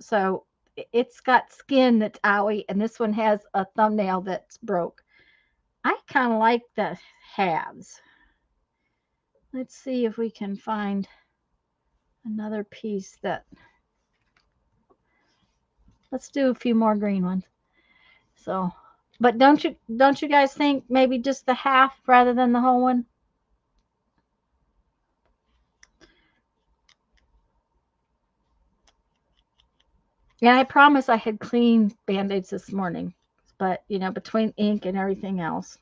So it's got skin that's owie, and this one has a thumbnail that's broke. I kind of like the halves. Let's see if we can find another piece that, let's do a few more green ones. So, but don't you guys think maybe just the half rather than the whole one? Yeah, I promise I had clean Band-Aids this morning, but you know, between ink and everything else.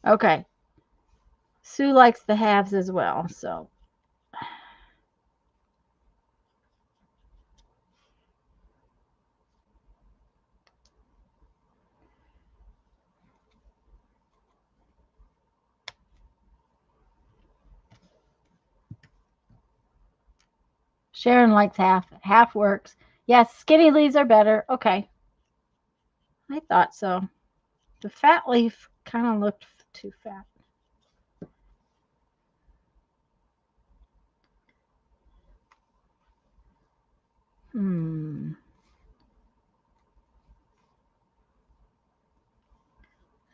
Okay. Sue likes the halves as well, so. Sharon likes half. Half works. Yes, skinny leaves are better. Okay. I thought so. The fat leaf kind of looked too fat. Hmm.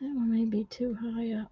That one may be too high up.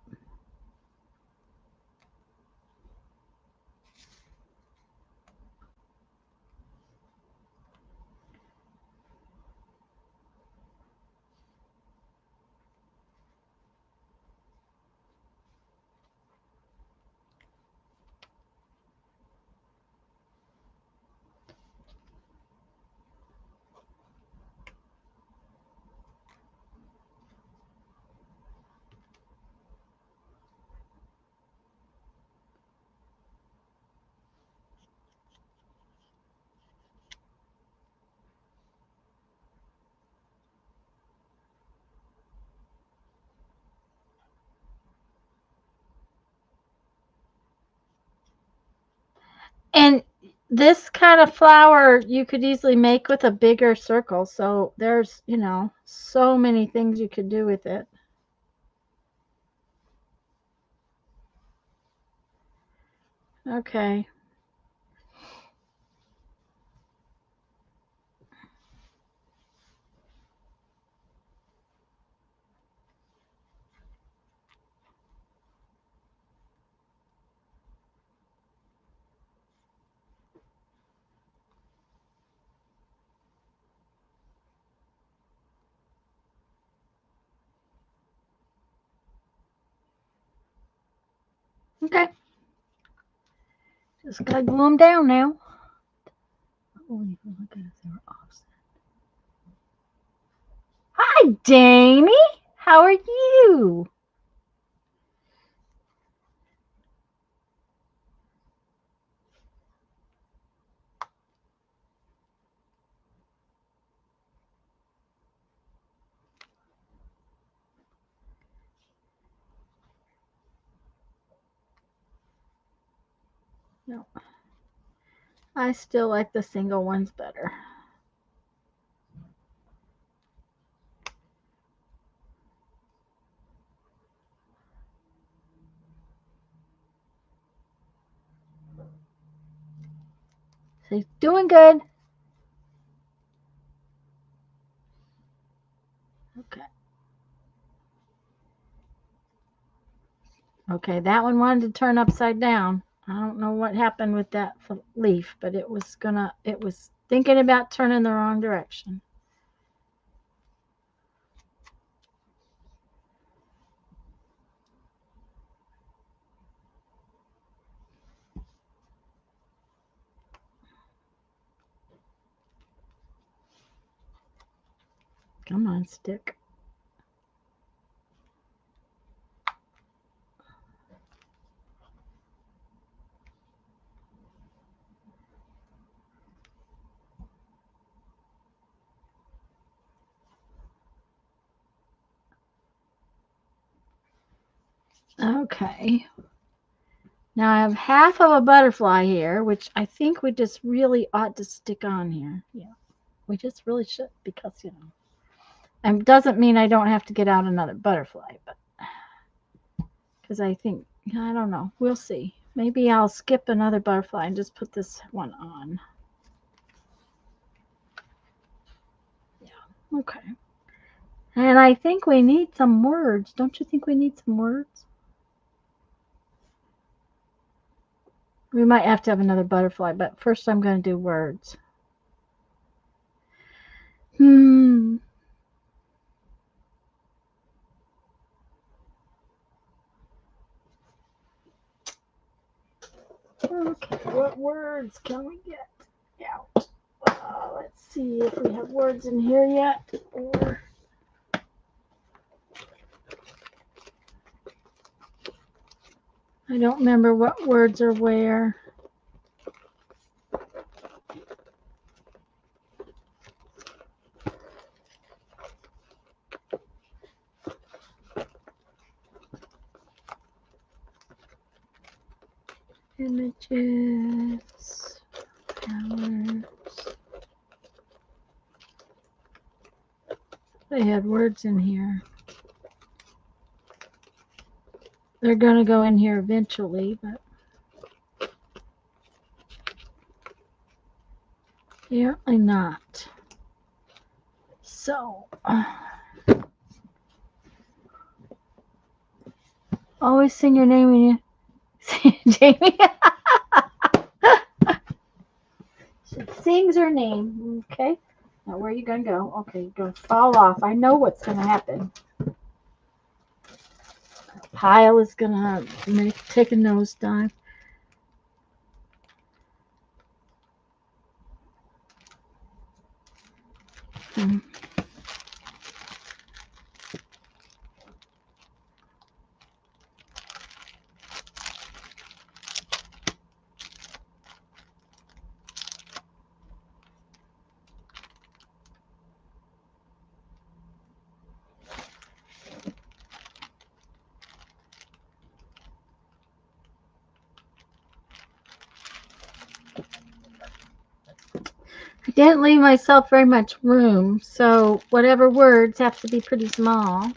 And this kind of flower you could easily make with a bigger circle. So there's, you know, so many things you could do with it. Okay. Okay. Just gotta glue them down now. Oh, look at if they're offset. Hi, Jamie. How are you? No. I still like the single ones better. She's doing good. Okay. Okay, that one wanted to turn upside down. I don't know what happened with that leaf, but it was thinking about turning the wrong direction. Come on, stick. Okay. Now I have half of a butterfly here, which I think we just really ought to stick on here. Yeah, we just really should because, you know, and doesn't mean I don't have to get out another butterfly, but because I think, I don't know, we'll see. Maybe I'll skip another butterfly and just put this one on. Okay. And I think we need some words. Don't you think we need some words? We might have to have another butterfly, but first I'm going to do words. Okay, what words can we get out? Let's see if we have words in here yet. Or I don't remember what words are where. Images, colors. They had words in here. They're going to go in here eventually, but apparently not. So, always sing your name when you see Jamie. She sings her name. Okay. Now, where are you going to go? Okay, you're going to fall off. I know what's going to happen. Pile is going to take a nosedive. I didn't leave myself very much room, so whatever words have to be pretty small.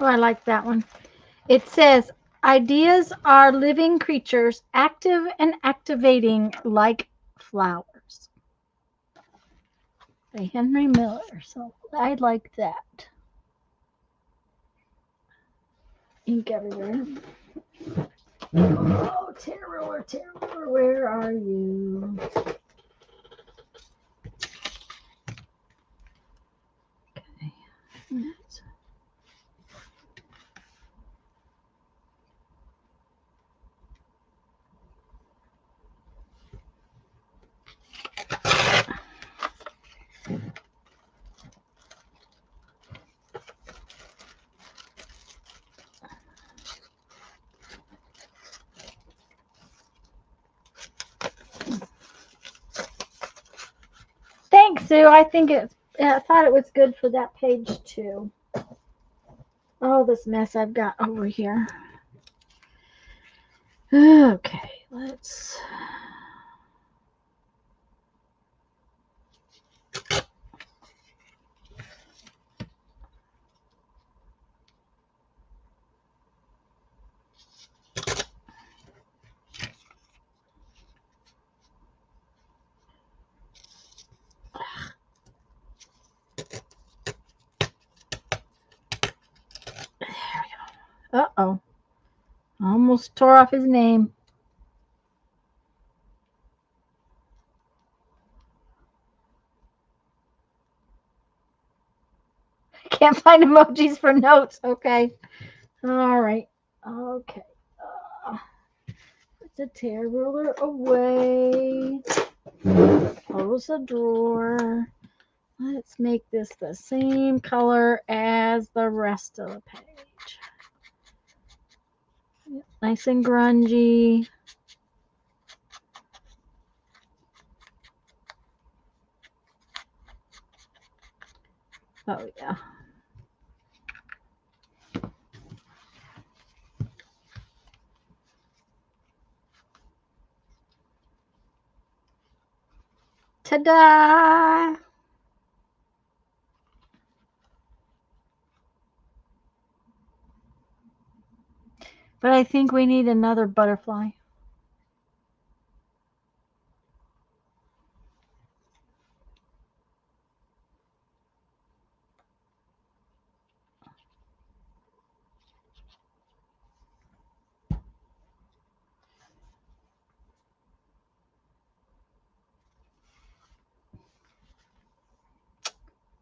Oh, I like that one. It says, ideas are living creatures, active and activating like flowers. By Henry Miller. So I like that. Ink everywhere. Oh, Terror, where are you? Okay. Thanks, Sue. I thought it was good for that page too. Oh, this mess I've got over here. Okay, let's. Uh-oh. Almost tore off his name. Can't find emojis for notes. Okay. All right. Okay. Put the tear ruler away. Close the drawer. Let's make this the same color as the rest of the page. Nice and grungy. Oh, yeah. Ta-da! But I think we need another butterfly.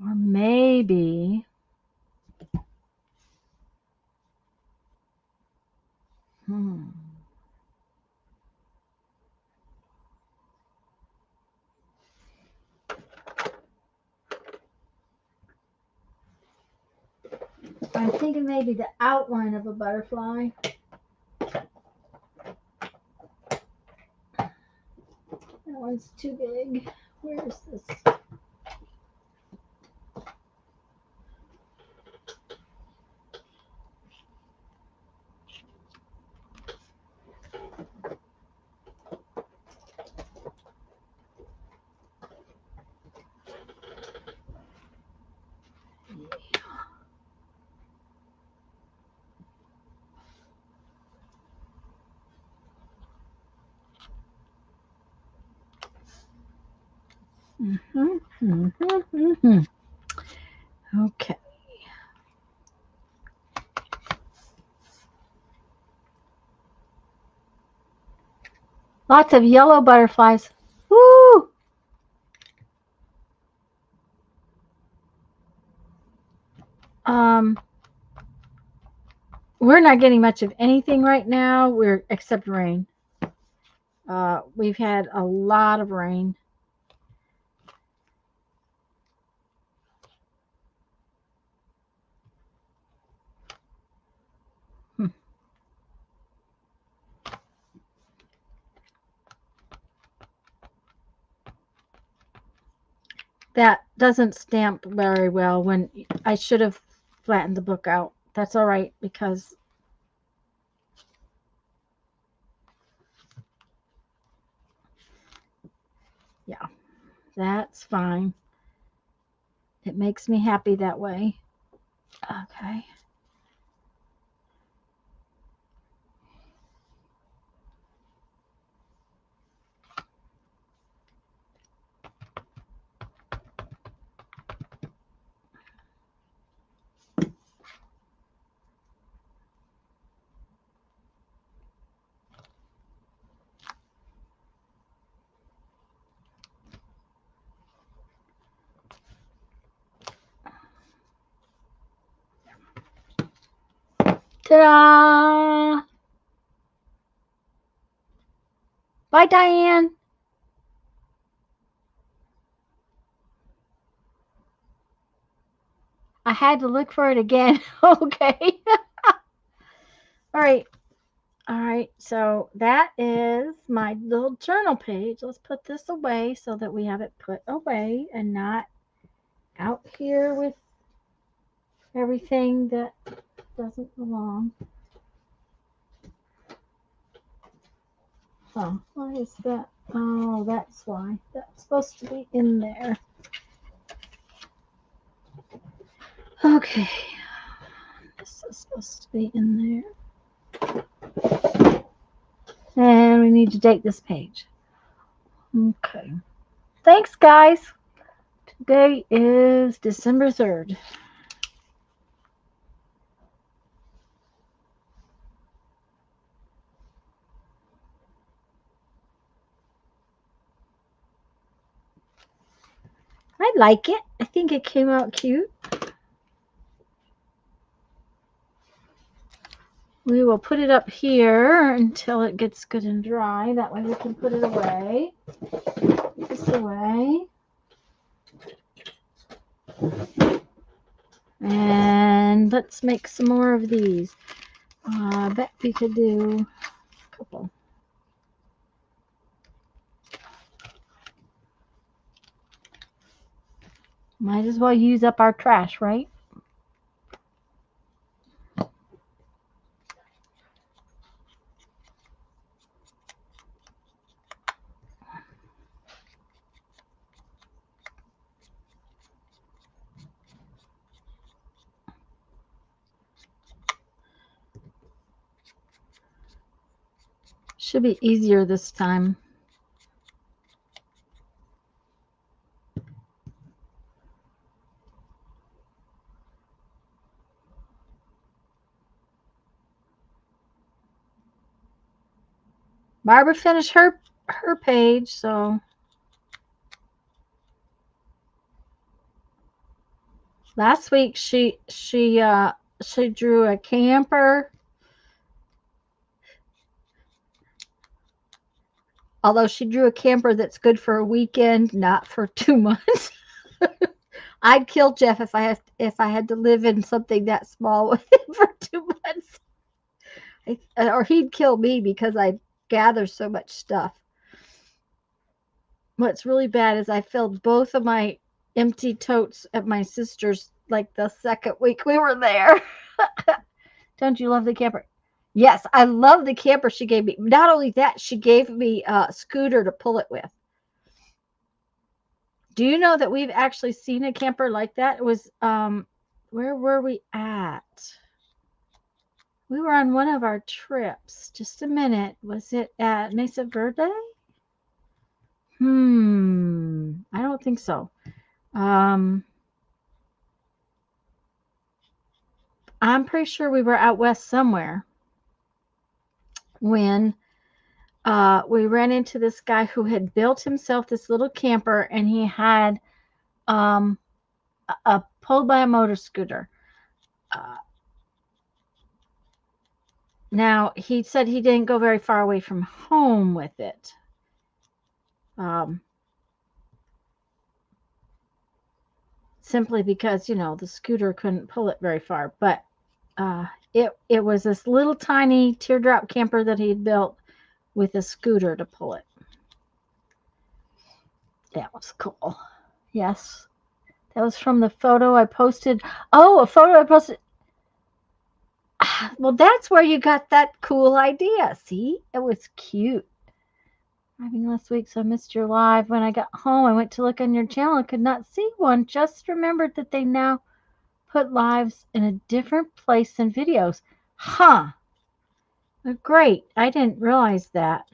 Or maybe I'm thinking maybe the outline of a butterfly. That one's too big. Where's this? Okay. Lots of yellow butterflies. Woo! We're not getting much of anything right now. Except rain. We've had a lot of rain. That doesn't stamp very well when I should have flattened the book out. That's all right because yeah, that's fine. It makes me happy that way. Okay. Ta-da! Bye, Diane. I had to look for it again. Okay. All right. All right. So that is my little journal page. Let's put this away so that we have it put away and not out here with everything that doesn't belong. Oh, why is that? Oh, that's why. That's supposed to be in there. Okay. This is supposed to be in there. And we need to date this page. Okay. Thanks, guys. Today is December 3rd. I like it. I think it came out cute. We will put it up here until it gets good and dry. That way we can put it away. This away. And let's make some more of these. I bet we could do a couple. Might as well use up our trash, right? Should be easier this time. Barbara finished her page, so last week she drew a camper. Although she drew a camper that's good for a weekend, not for 2 months. I'd kill Jeff if I had to live in something that small with him for 2 months. Or he'd kill me because I gather so much stuff. What's really bad is I filled both of my empty totes at my sister's like the second week we were there. Don't you love the camper? Yes, I love the camper she gave me. Not only that, she gave me a scooter to pull it with. Do you know that we've actually seen a camper like that? It was where were we at? We were on one of our trips. Just a minute. Was it at Mesa Verde? I don't think so. I'm pretty sure we were out west somewhere when we ran into this guy who had built himself this little camper, and he had a pulled by a motor scooter. Now, he said he didn't go very far away from home with it. Simply because, you know, the scooter couldn't pull it very far. But it was this little tiny teardrop camper that he had built with a scooter to pull it. That was cool. Yes. That was from the photo I posted. Oh, a photo I posted. Well, that's where you got that cool idea. See? It was cute. Driving last week, so I missed your live. When I got home, I went to look on your channel and could not see one. Just remembered that they now put lives in a different place than videos. Huh. Great. I didn't realize that.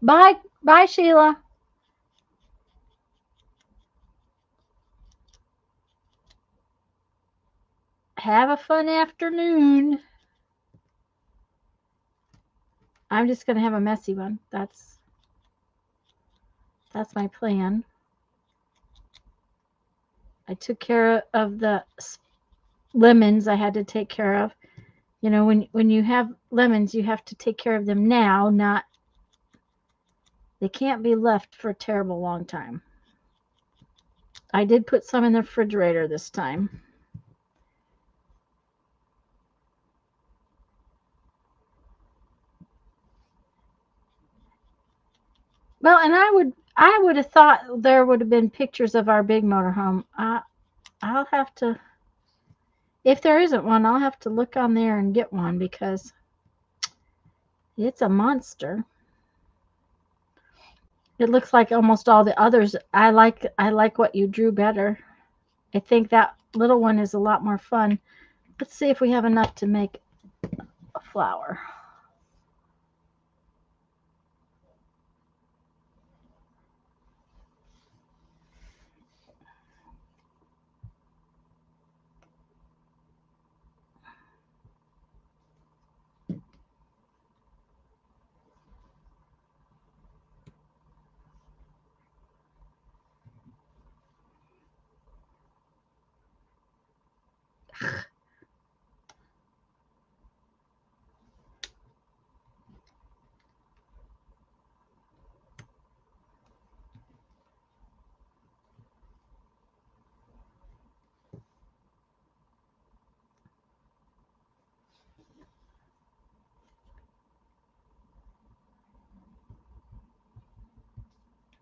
Bye. Bye, Sheila. Have a fun afternoon. I'm just going to have a messy one. That's my plan. I took care of the lemons I had to take care of. You know, when you have lemons, you have to take care of them now, not they can't be left for a terrible long time. I did put some in the refrigerator this time. Well, and I would have thought there would have been pictures of our big motorhome. I'll have to, if there isn't one, I'll have to look on there and get one because it's a monster. It looks like almost all the others. I like what you drew better. I think that little one is a lot more fun. Let's see if we have enough to make a flower.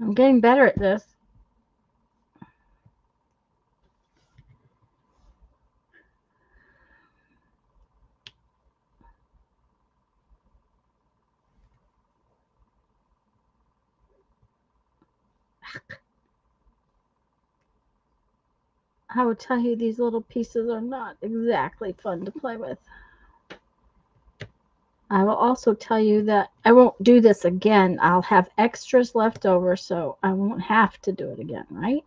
I'm getting better at this. I will tell you these little pieces are not exactly fun to play with. I will also tell you that I won't do this again. I'll have extras left over, so I won't have to do it again, right?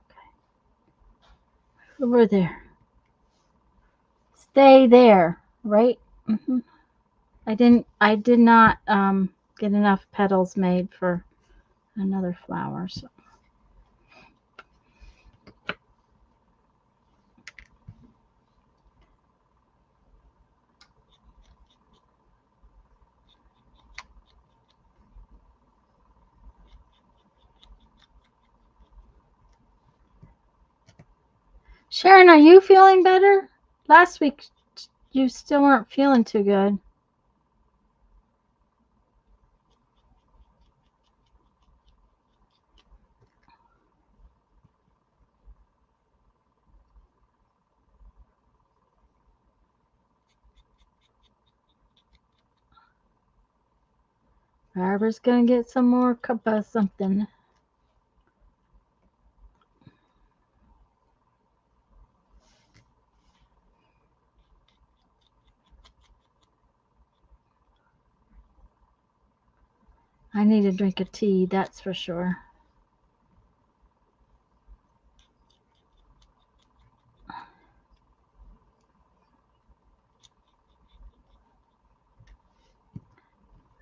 Okay. Over there. Stay there, right? Mm-hmm. I did not get enough petals made for another flower, so. Sharon, are you feeling better? Last week you still weren't feeling too good. Barbara's gonna get some more cup of something. I need a drink of tea, that's for sure.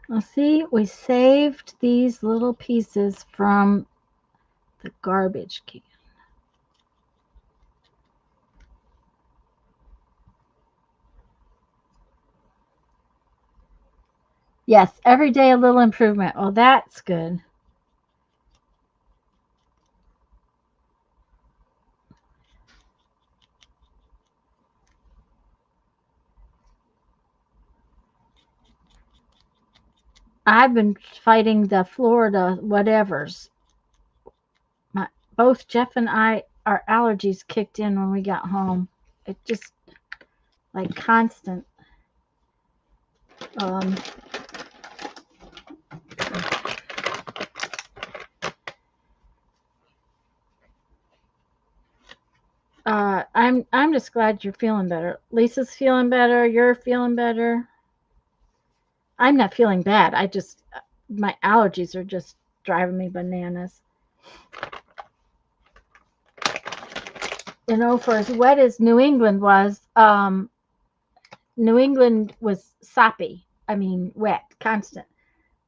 Well, see, we saved these little pieces from the garbage can. Yes, every day a little improvement. Well, that's good. I've been fighting the Florida whatevers. My, both Jeff and I, our allergies kicked in when we got home. It just like constant. Um, I'm just glad you're feeling better. Lisa's feeling better. You're feeling better. I'm not feeling bad. I just my allergies are just driving me bananas. You know, for as wet as New England was, New England was soppy. I mean, wet, constant.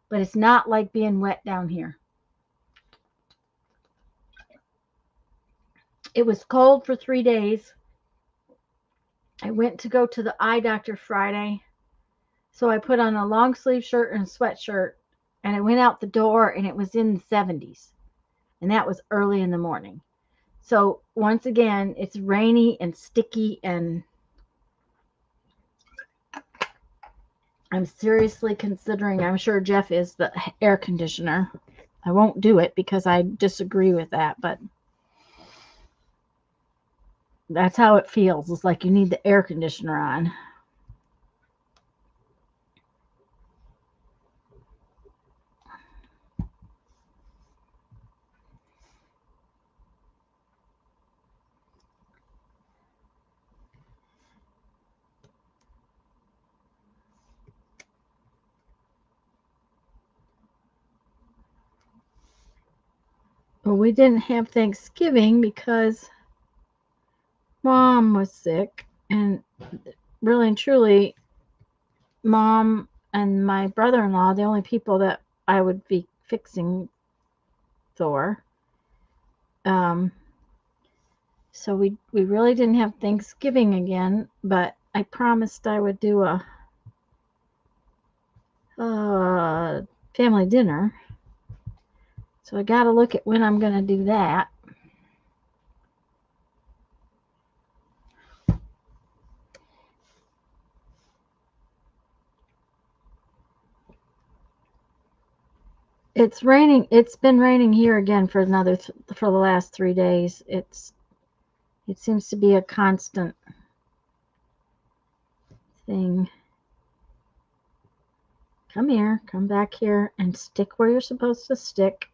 But it's not like being wet down here. It was cold for 3 days. I went to go to the eye doctor Friday. So I put on a long sleeve shirt and a sweatshirt and I went out the door and it was in the 70s. And that was early in the morning. So once again, it's rainy and sticky and I'm seriously considering, I'm sure Jeff is, the air conditioner. I won't do it because I disagree with that, but that's how it feels. It's like you need the air conditioner on. Well, we didn't have Thanksgiving because Mom was sick, and really and truly, Mom and my brother-in-law, the only people that I would be fixing for. Um, so we really didn't have Thanksgiving again, but I promised I would do a family dinner. So I got to look at when I'm going to do that. It's raining. It's been raining here again for for the last 3 days. It seems to be a constant thing. Come here, come back here and stick where you're supposed to stick.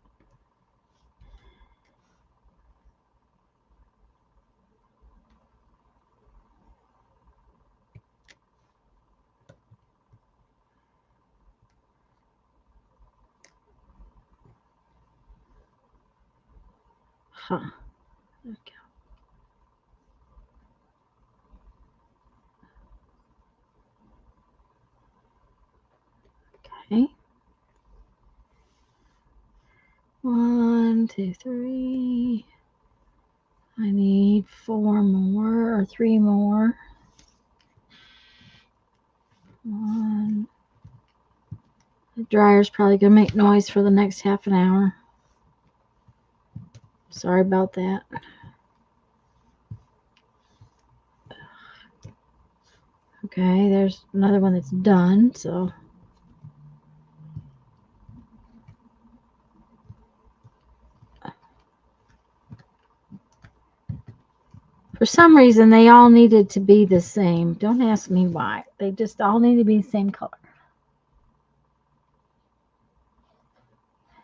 Huh. Okay. Okay. 1, 2, 3. I need 4 more or 3 more. 1. The dryer's probably going to make noise for the next half an hour. Sorry about that. Okay, there's another one that's done, so. For some reason, they all needed to be the same. Don't ask me why. They just all need to be the same color.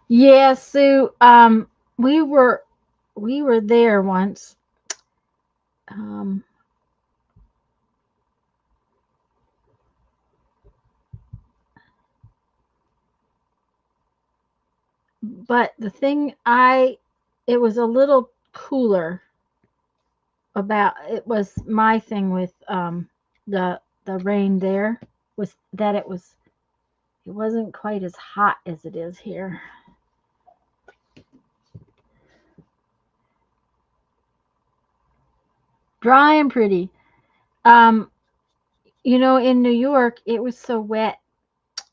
Yeah, Sue. We were there once. But the thing it was a little cooler about it was my thing with the rain there was that it wasn't quite as hot as it is here. Dry and pretty. You know, in New York, it was so wet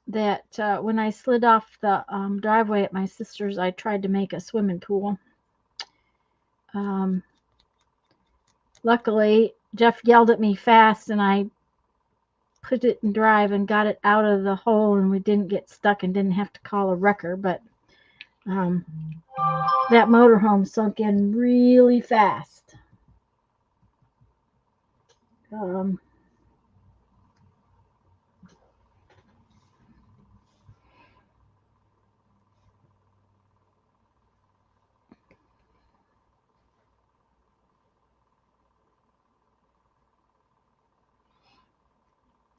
that when I slid off the driveway at my sister's, I tried to make a swimming pool. Luckily, Jeff yelled at me fast, and I put it in drive and got it out of the hole, and we didn't get stuck and didn't have to call a wrecker. But that motorhome sunk in really fast.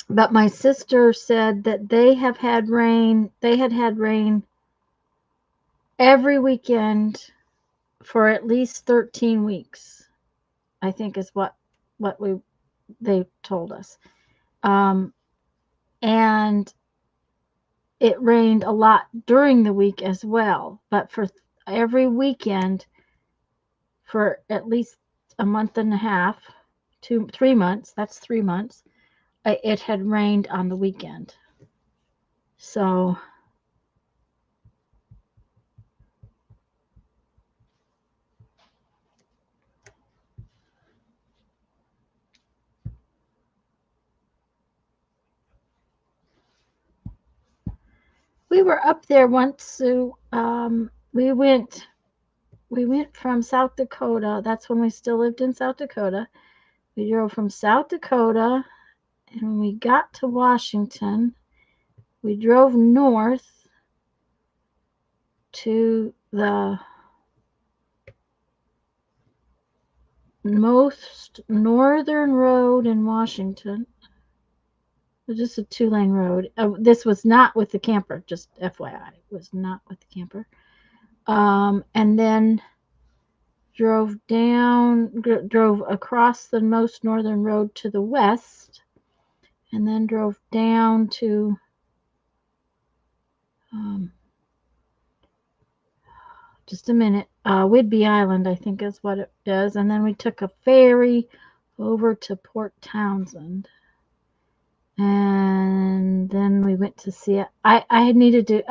But my sister said that they have had rain. They had rain every weekend for at least 13 weeks. I think is what they told us. And it rained a lot during the week as well, but for every weekend for at least a month and a half, 3 months, that's 3 months, it had rained on the weekend. So we were up there once, Sue. We went from South Dakota. That's when we still lived in South Dakota. We drove from South Dakota, and when we got to Washington, we drove north to the most northern road in Washington. It was just a 2-lane road. This was not with the camper, just FYI. It was not with the camper. And then drove across the most northern road to the west, and then drove down to just a minute, Whidbey Island, I think is what it is, and then we took a ferry over to Port Townsend, and then we went to Seattle. I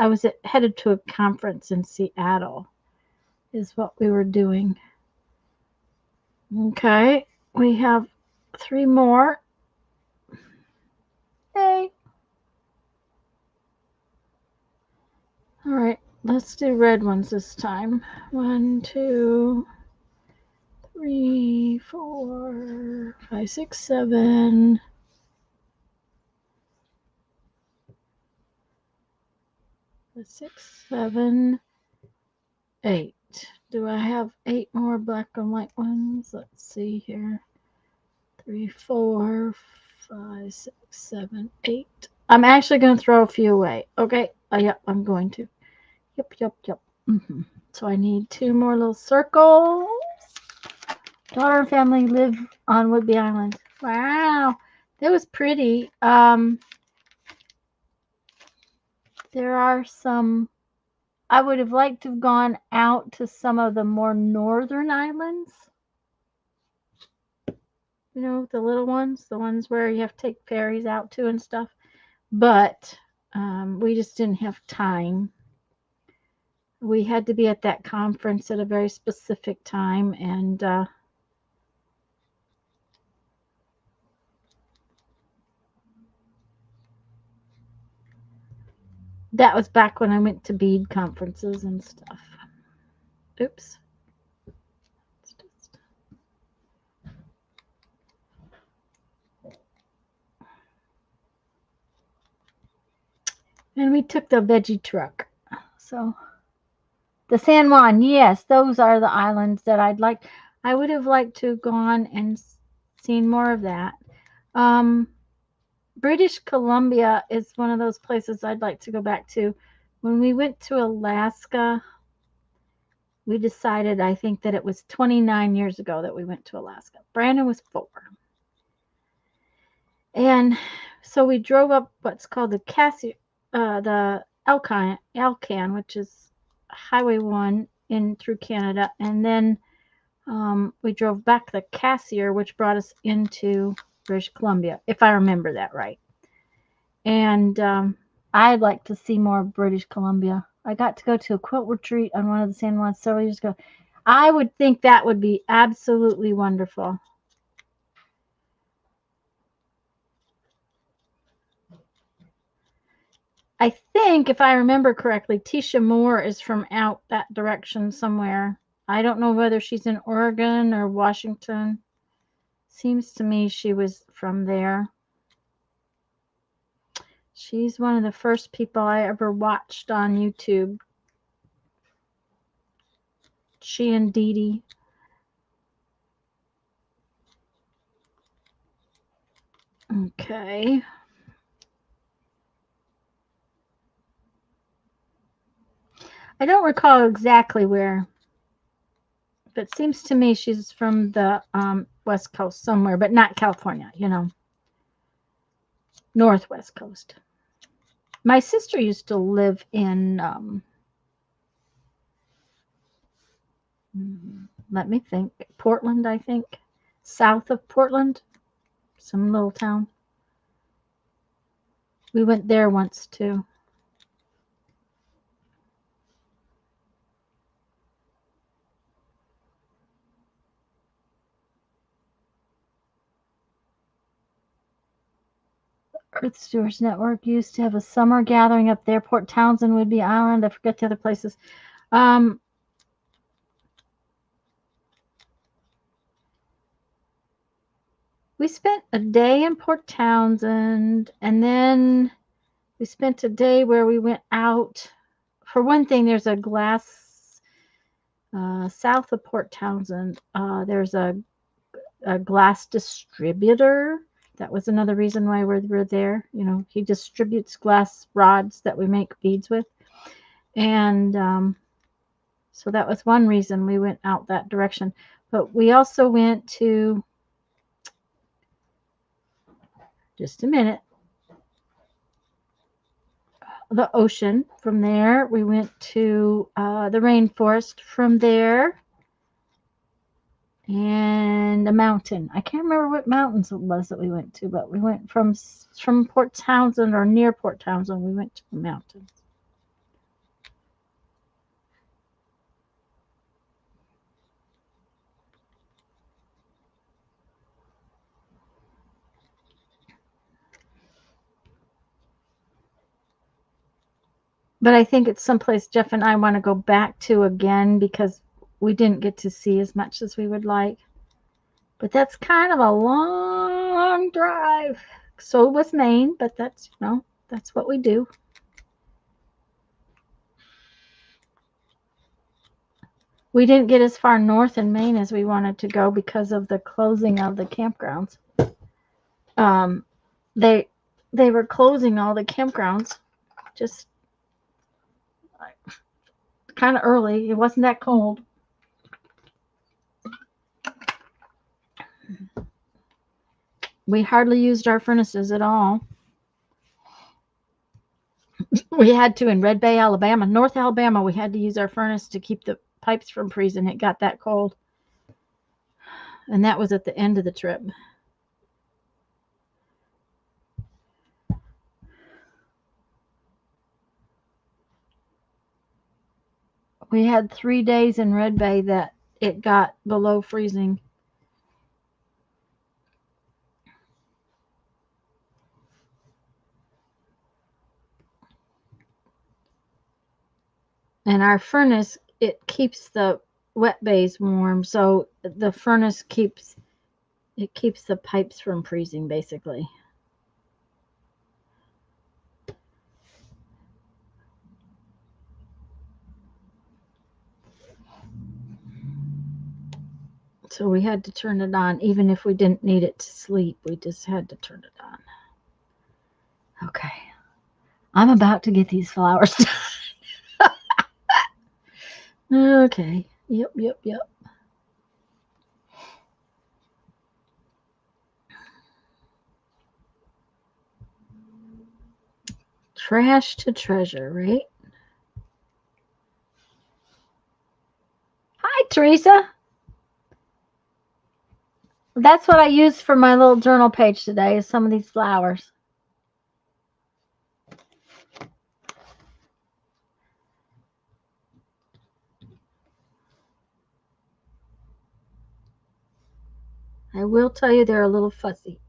was headed to a conference in Seattle is what we were doing. Okay, we have 3 more. Hey. All right, let's do red ones this time. 1, 2, 3, 4, 5, 6, 7. Six, 7, 8. Do I have 8 more black and white ones? Let's see here. 3, 4, 5, 6, 7, 8. I'm actually going to throw a few away. Okay. Yep, I'm going to. Yep. So I need 2 more little circles. Daughter and family live on Whidbey Island. Wow. That was pretty. There are some. I would have liked to have gone out to some of the more northern islands. You know, the little ones, the ones where you have to take ferries out to and stuff. But we just didn't have time. We had to be at that conference at a very specific time, and that was back when I went to bead conferences and stuff. Oops. And we took the veggie truck. So the San Juan, yes, those are the islands that I would have liked to have gone and seen more of that. British Columbia is one of those places I'd like to go back to. When we went to Alaska, we decided, I think that it was 29 years ago that we went to Alaska. Brandon was 4. And so we drove up what's called the Alcan, which is Highway 1 in through Canada. And then we drove back the Cassiar, which brought us into British Columbia, if I remember that right. And I'd like to see more of British Columbia. I got to go to a quilt retreat on one of the San Juans several years ago. I would think that would be absolutely wonderful. I think, if I remember correctly, Tisha Moore is from out that direction somewhere. I don't know whether she's in Oregon or Washington. Seems to me she was from there. She's one of the first people I ever watched on YouTube. She and Dee Dee. Okay. I don't recall exactly where, but it seems to me she's from the West Coast somewhere, but not California, you know, Northwest Coast. My sister used to live in, let me think, Portland, I think, south of Portland, some little town. We went there once too. Earth Stewards Network used to have a summer gathering up there. Port Townsend, Whidbey Island. I forget the other places. We spent a day in Port Townsend, and then we spent a day where we went out. For one thing, there's a glass south of Port Townsend. There's a glass distributor. That was another reason why we were there. You know, he distributes glass rods that we make beads with. And so that was one reason we went out that direction. But we also went to, just a minute, the ocean. From there, we went to the rainforest. From there, and a mountain. I can't remember what mountains it was that we went to, but we went from Port Townsend, or near Port Townsend. We went to the mountains. But I think it's someplace Jeff and I want to go back to again because we didn't get to see as much as we would like. But that's kind of a long drive. So was Maine, but that's, that's what we do. We didn't get as far north in Maine as we wanted to go because of the closing of the campgrounds. They were closing all the campgrounds just kind of early. It wasn't that cold. We hardly used our furnaces at all. We had to in Red Bay, Alabama, North Alabama. We had to use our furnace to keep the pipes from freezing. It got that cold. And that was at the end of the trip. We had 3 days in Red Bay that it got below freezing. And our furnace, it keeps the wet bays warm, so the furnace keeps the pipes from freezing, basically. So we had to turn it on, even if we didn't need it to sleep. We just had to turn it on. Okay. I'm about to get these flowers done. Okay. Yep. Trash to treasure, right? Hi, Teresa. That's what I used for my little journal page today, is some of these flowers. I will tell you they're a little fuzzy.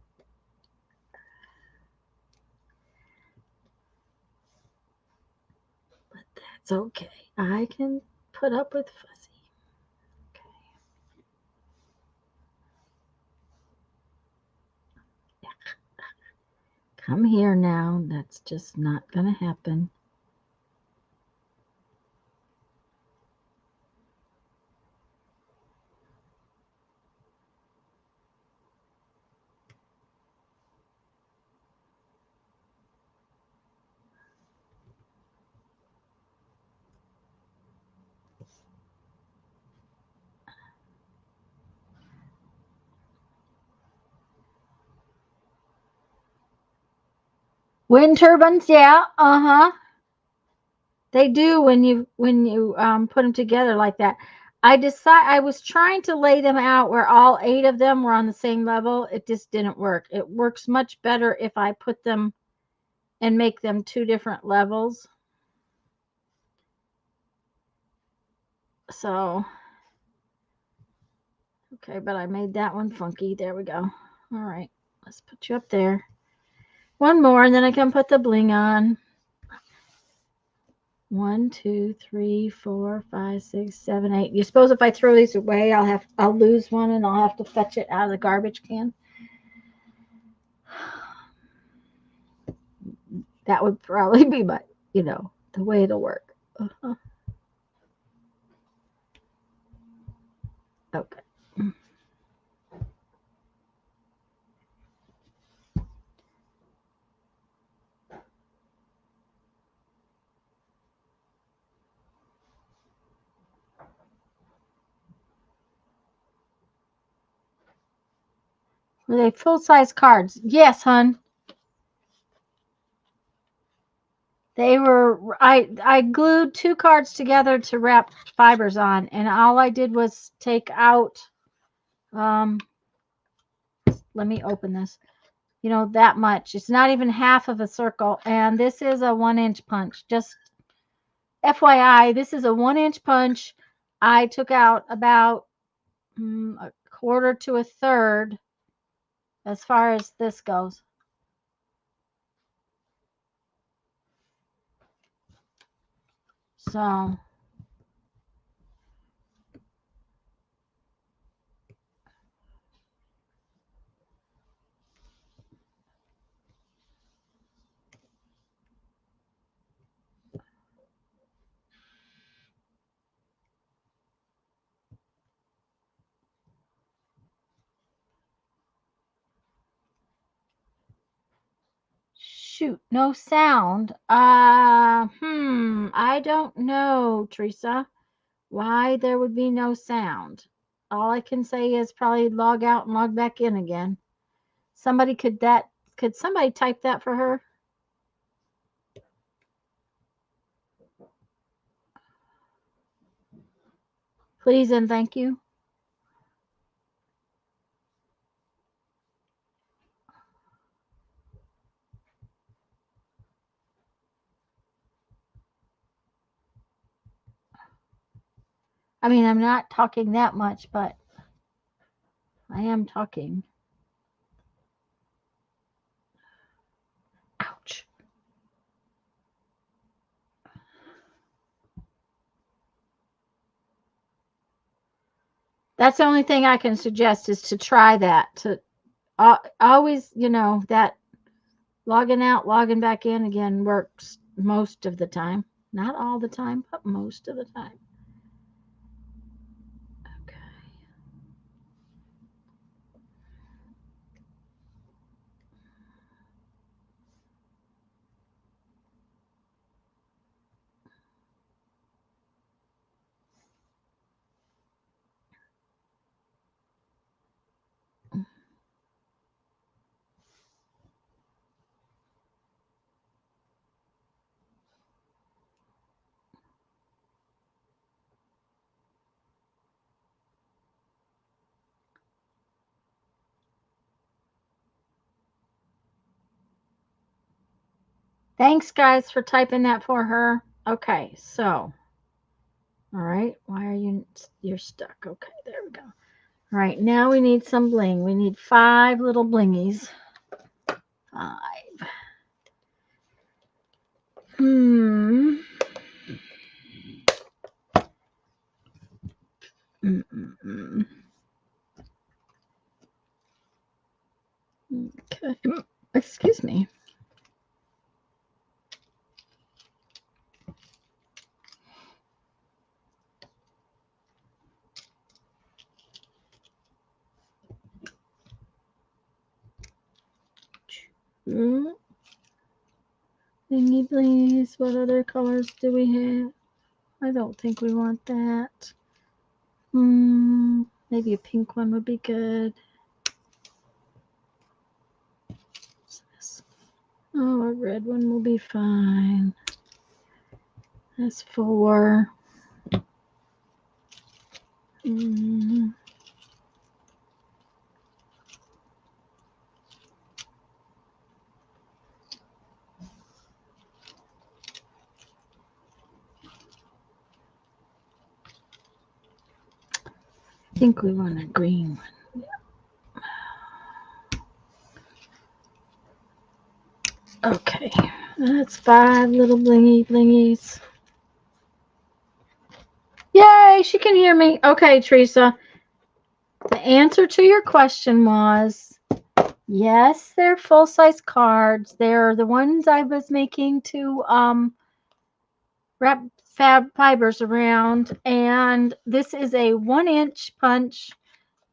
But that's okay. I can put up with fuzzy. Okay. Come here now. That's just not going to happen. Wind turbines, yeah, they do when you put them together like that. I was trying to lay them out where all 8 of them were on the same level. It just didn't work. It works much better if I put them and make them 2 different levels. So, okay, but I made that one funky. There we go. All right, let's put you up there. One more, and then I can put the bling on. 1, 2, 3, 4, 5, 6, 7, 8. You suppose if I throw these away, I'll lose one and I'll have to fetch it out of the garbage can? That would probably be my, the way it'll work. Okay. Were they full-size cards? Yes, hon. They were. I glued 2 cards together to wrap fibers on, and all I did was take out. Let me open this. That much. It's not even half of a circle, and this is a 1-inch punch. Just FYI, this is a 1-inch punch. I took out about a quarter to a third as far as this goes. So shoot, no sound. I don't know, Teresa, why there would be no sound. All I can say is probably log out and log back in again. Could somebody type that for her? Please and thank you. I mean, I'm not talking that much, but I am talking. Ouch. That's the only thing I can suggest is to try that. To always, that logging out, logging back in again works most of the time. Not all the time, but most of the time. Okay. Thanks, guys, for typing that for her. Okay, so, all right, why are you're stuck? Okay, there we go. All right, now we need some bling. We need 5 little blingies. 5. Hmm. Mm-mm-mm. Okay. Excuse me. Thingy please. What other colors do we have? I don't think we want that. Maybe a pink one would be good. Oh, a red one will be fine. That's 4. I think we want a green one. Okay, that's 5 little blingies. Yay, she can hear me. Okay, Teresa. The answer to your question was yes, they're full-size cards. They're the ones I was making to wrap fibers around, and this is a 1-inch punch,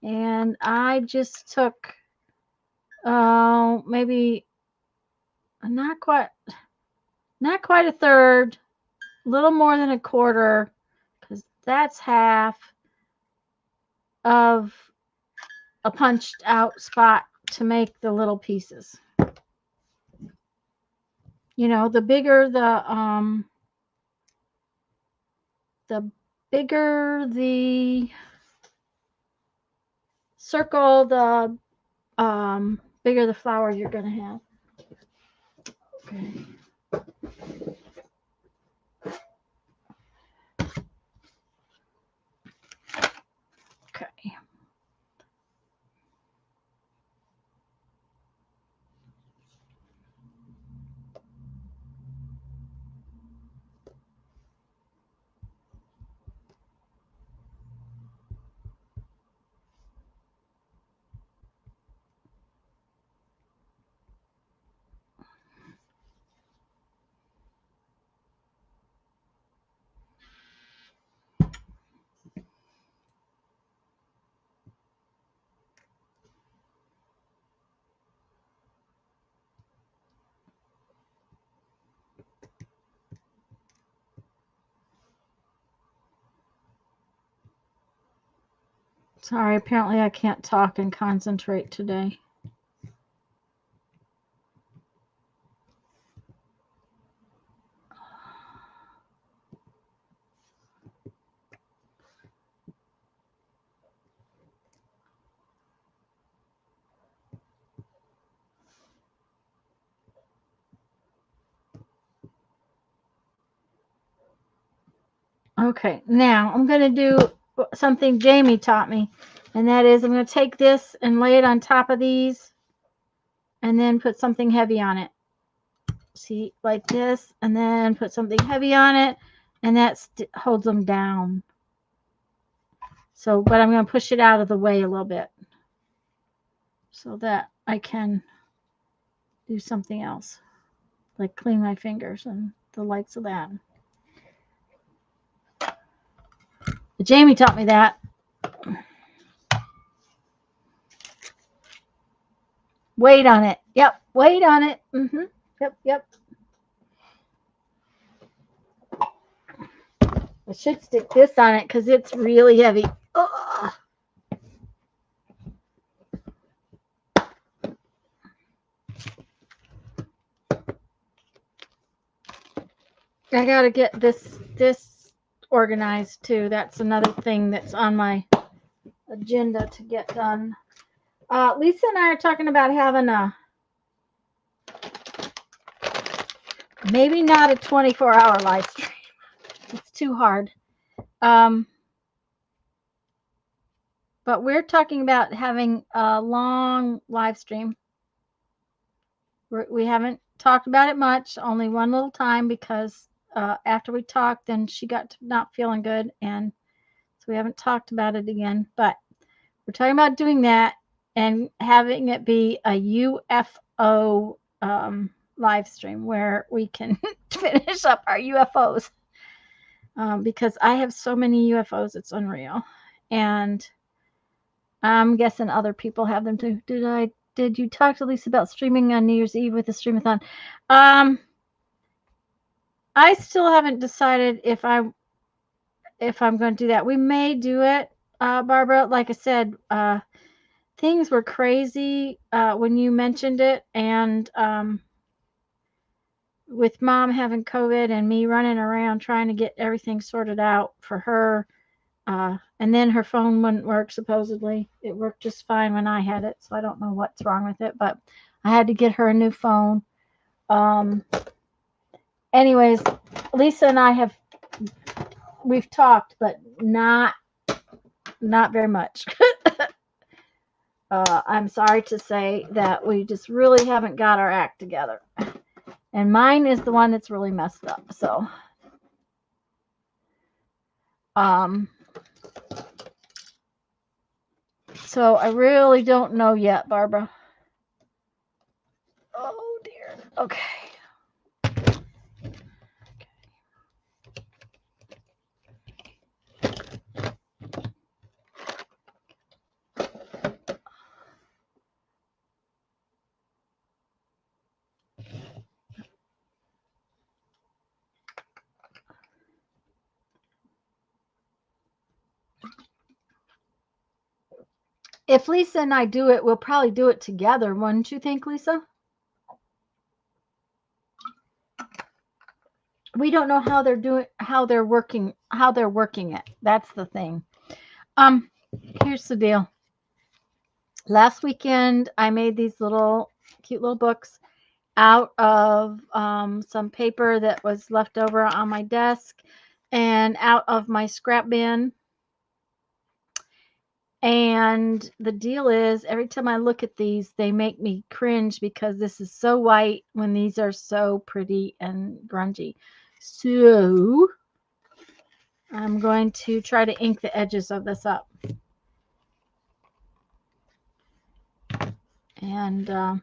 and I just took maybe not quite a third, a little more than a quarter, because that's half of a punched out spot to make the little pieces. The bigger the circle, the bigger the flower you're going to have. Okay. Okay. Sorry, apparently I can't talk and concentrate today. Okay, now I'm going to do something Jamie taught me, and that is I'm going to take this and lay it on top of these and then put something heavy on it. See, like this, and then put something heavy on it, and that holds them down. So, but I'm going to push it out of the way a little bit so that I can do something else, like clean my fingers and the likes of that. But Jamie taught me that. Weight on it. Yep, weight on it. Yep. I should stick this on it because it's really heavy. Ugh. I gotta get this organized too. That's another thing that's on my agenda to get done. Lisa and I are talking about having maybe not a 24-hour live stream. It's too hard. But we're talking about having a long live stream. We haven't talked about it much, only one little time, because after we talked, then she got to not feeling good, and so we haven't talked about it again. But we're talking about doing that and having it be a UFO live stream where we can finish up our UFOs, because I have so many UFOs, it's unreal. And I'm guessing other people have them too. Did you talk to Lisa about streaming on New Year's Eve with the streamathon? I still haven't decided if I'm going to do that. We may do it, Barbara. Like I said, things were crazy when you mentioned it, and with Mom having COVID and me running around trying to get everything sorted out for her, and then her phone wouldn't work. Supposedly, it worked just fine when I had it, so I don't know what's wrong with it. But I had to get her a new phone. Anyways, Lisa and I we've talked, but not very much. I'm sorry to say that we just really haven't got our act together. And mine is the one that's really messed up. So, so I really don't know yet, Barbara. Oh dear. Okay. If Lisa and I do it, we'll probably do it together, wouldn't you think, Lisa? We don't know how they're working it. That's the thing. Here's the deal. Last weekend, I made these cute little books out of some paper that was left over on my desk and out of my scrap bin. And the deal is, every time I look at these, they make me cringe because this is so white when these are so pretty and grungy. So I'm going to try to ink the edges of this up. And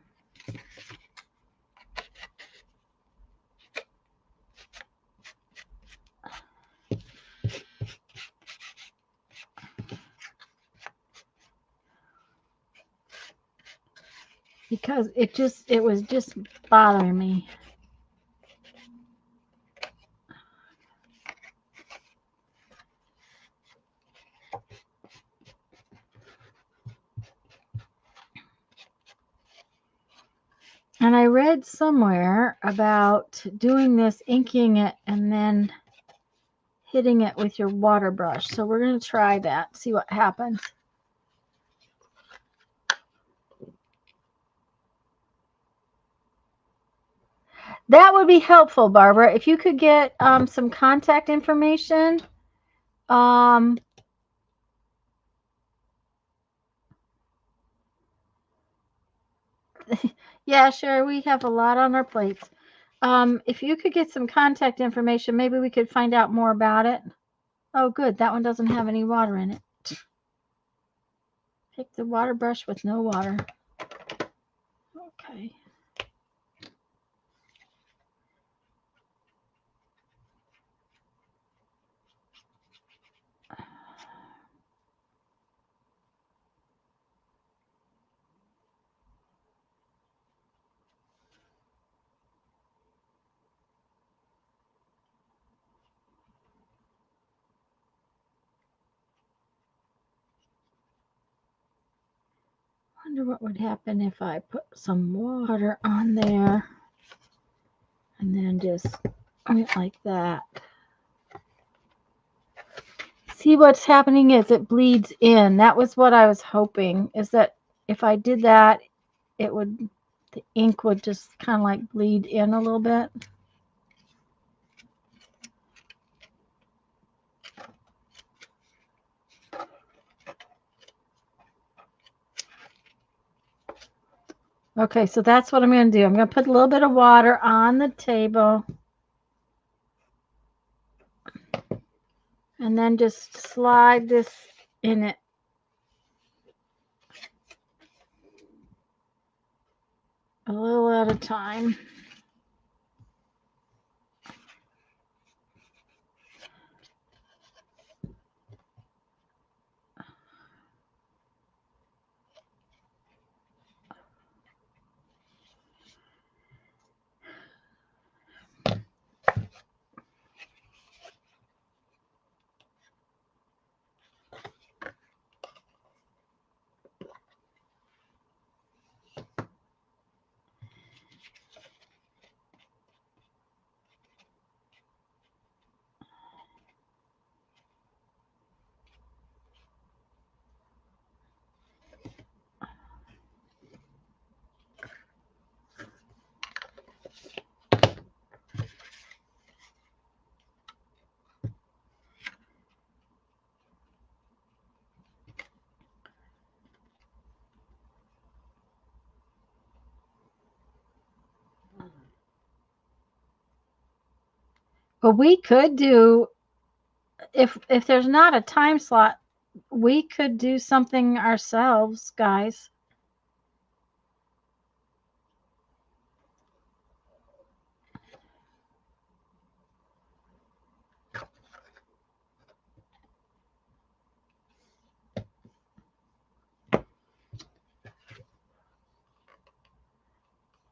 because it was just bothering me. And I read somewhere about doing this, inking it, and then hitting it with your water brush. So we're going to try that, see what happens. That would be helpful, Barbara. If you could get some contact information. Yeah, sure. We have a lot on our plates. If you could get some contact information, maybe we could find out more about it. Oh, good. That one doesn't have any water in it. Pick the water brush with no water. Okay. Wonder what would happen if I put some water on there and then just went like that. See, what's happening is it bleeds in. That was what I was hoping, is that if I did that, it would, the ink would just kind of like bleed in a little bit. Okay, so that's what I'm going to do. I'm going to put a little bit of water on the table and then just slide this in it. A little at a time. But we could do, if there's not a time slot, we could do something ourselves, guys.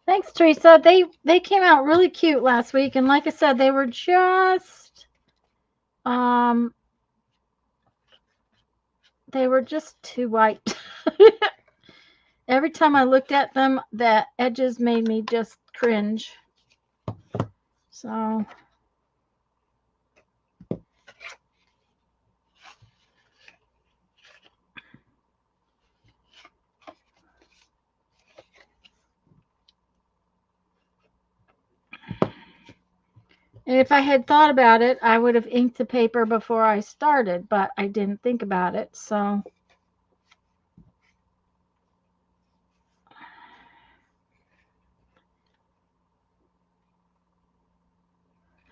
Thanks, Teresa. They came out really cute last week, and like I said, they were just too white. Every time I looked at them, the edges made me just cringe. So and if I had thought about it, I would have inked the paper before I started, but I didn't think about it. So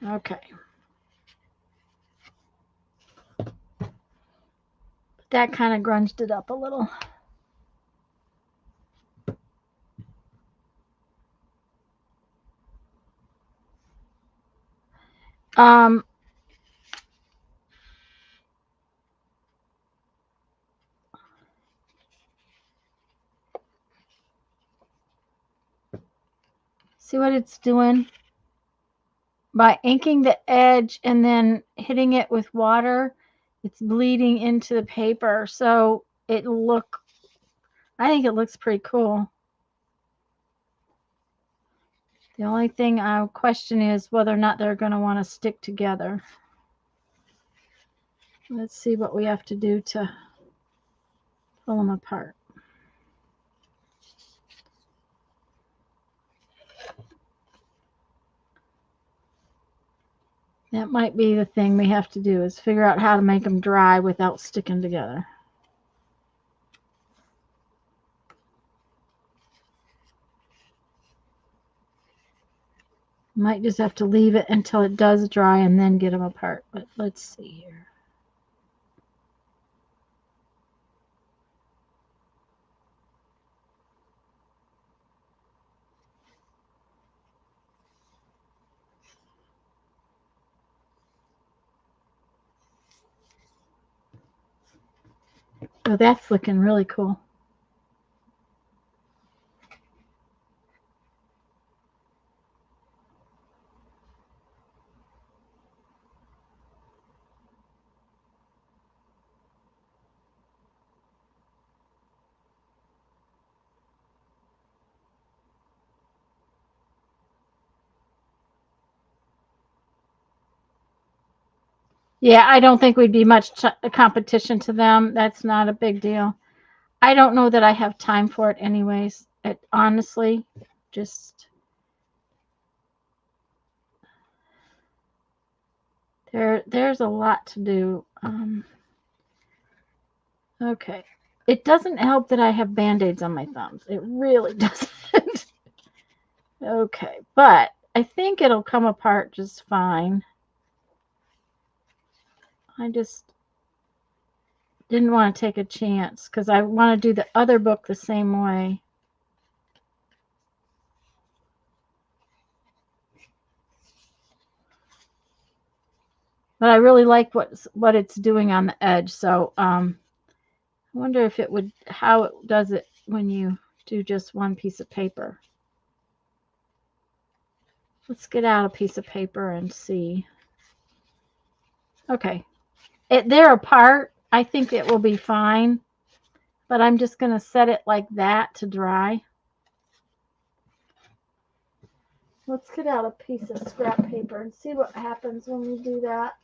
okay. That kind of grunged it up a little. See what it's doing? By inking the edge and then hitting it with water, it's bleeding into the paper. So I think it looks pretty cool. The only thing I question is whether or not they're going to want to stick together. Let's see what we have to do to pull them apart. That might be the thing we have to do, is figure out how to make them dry without sticking together. Might just have to leave it until it does dry and then get them apart. But let's see here. Oh, that's looking really cool. Yeah, I don't think we'd be much competition to them. That's not a big deal. I don't know that I have time for it anyways. Honestly, just there's a lot to do. Okay. It doesn't help that I have band-aids on my thumbs. It really doesn't. Okay, but I think it'll come apart just fine. I just didn't want to take a chance because I want to do the other book the same way. But I really like what it's doing on the edge. So I wonder if it would, how it does it when you do just one piece of paper. Let's get out a piece of paper and see. Okay, they're apart. I think it will be fine, but I'm just going to set it like that to dry. Let's get out a piece of scrap paper and see what happens when we do that.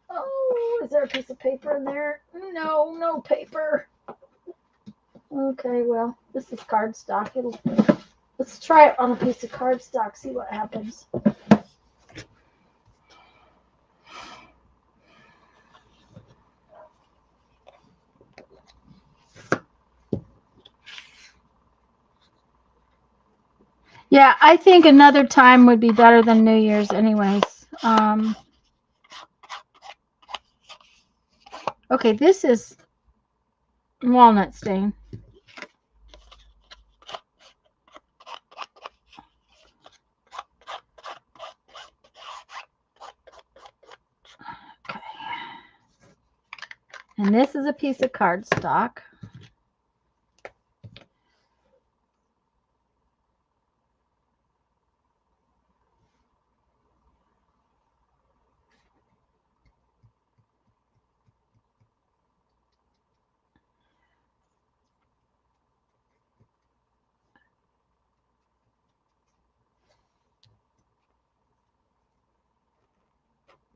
Oh, is there a piece of paper in there? No, no paper. Okay, well, this is cardstock. Let's try it on a piece of cardstock, see what happens. Yeah, I think another time would be better than New Year's anyways. Okay, this is walnut stain. Okay. And this is a piece of cardstock.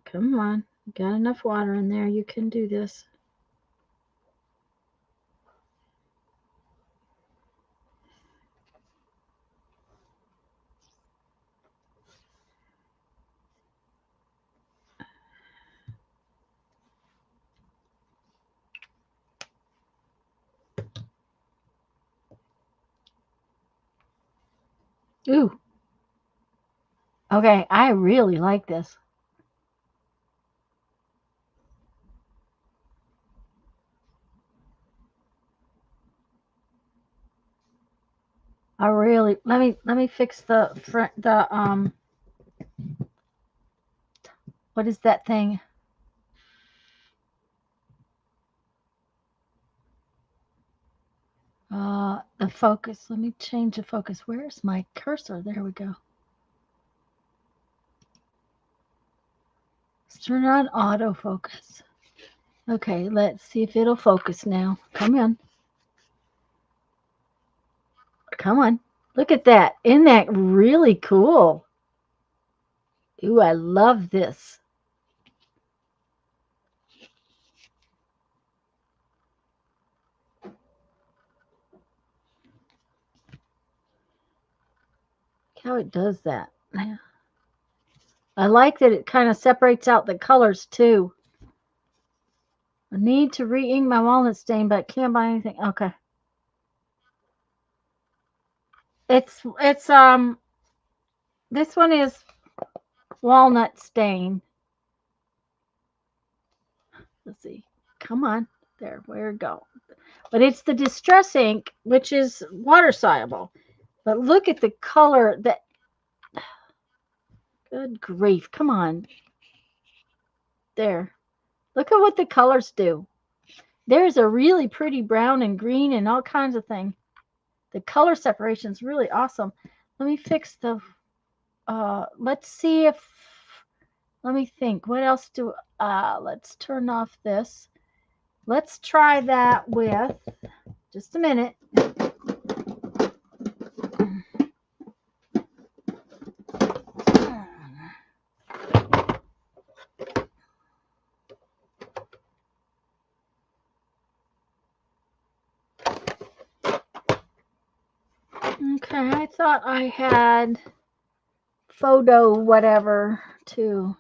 Come on, you got enough water in there. You can do this. Ooh. Okay, I really like this. Let me fix the what is that thing? The focus. Let me change the focus. Where's my cursor? There we go. Let's turn on autofocus. Okay, let's see if it'll focus now. Come on. Come on. Look at that. Isn't that really cool? Ooh, I love this. How it does that. I like that it kind of separates out the colors too. I need to re-ink my walnut stain, but can't buy anything. Okay. It's this one is walnut stain. Let's see. Come on. There, where it go? But it's the Distress ink, which is water soluble. But look at the color that good grief. Come on. There. Look at what the colors do. There's a really pretty brown and green and all kinds of things. The color separation is really awesome. Let me fix the let's see if let me think. What else do let's turn off this. Let's try that with just a minute. Okay, I thought I had photo whatever too.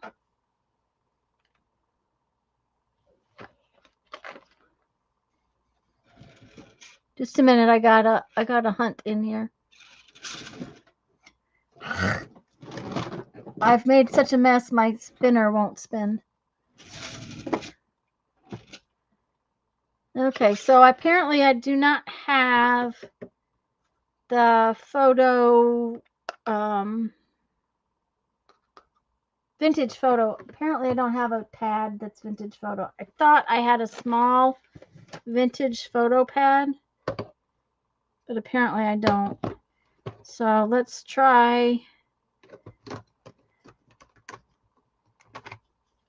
Just a minute, I got a hunt in here. I've made such a mess my spinner won't spin. Okay, so apparently I do not have the photo vintage photo. Apparently I don't have a pad that's vintage photo. I thought I had a small vintage photo pad, but apparently I don't. So let's try.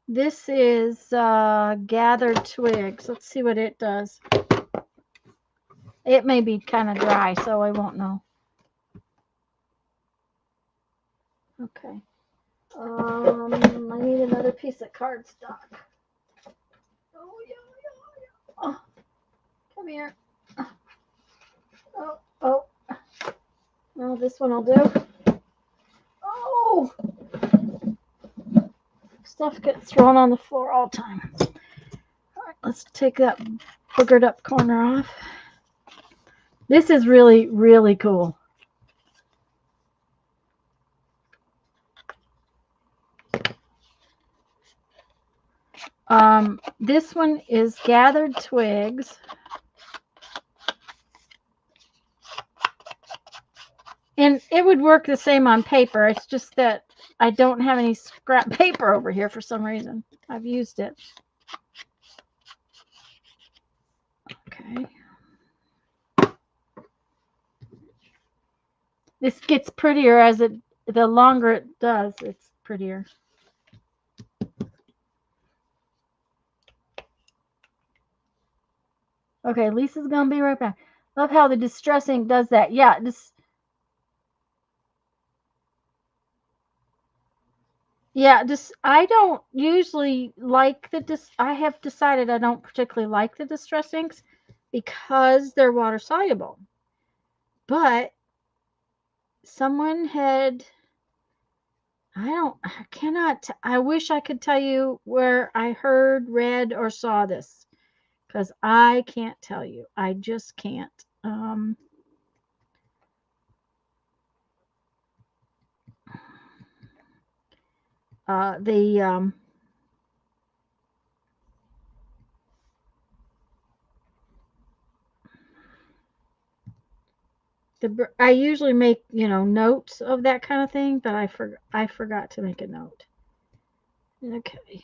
This is Gathered Twigs. Let's see what it does. It may be kind of dry, so I won't know. Okay. I need another piece of cardstock. Oh, yeah. Oh, come here. Oh. Well, this one will do. Oh! Stuff gets thrown on the floor all the time. All right, let's take that boogered up corner off. This is really, really cool. This one is Gathered Twigs. And it would work the same on paper. It's just that I don't have any scrap paper over here for some reason. I've used it. Okay. This gets prettier as the longer it does, it's prettier. Okay, Lisa's gonna be right back. Love how the Distress ink does that. Yeah, I don't usually like I have decided I don't particularly like the Distress inks because they're water soluble. But someone had I wish I could tell you where I heard, read, or saw this, because I can't tell you. I just can't. I usually make notes of that kind of thing, but I forgot to make a note. Okay.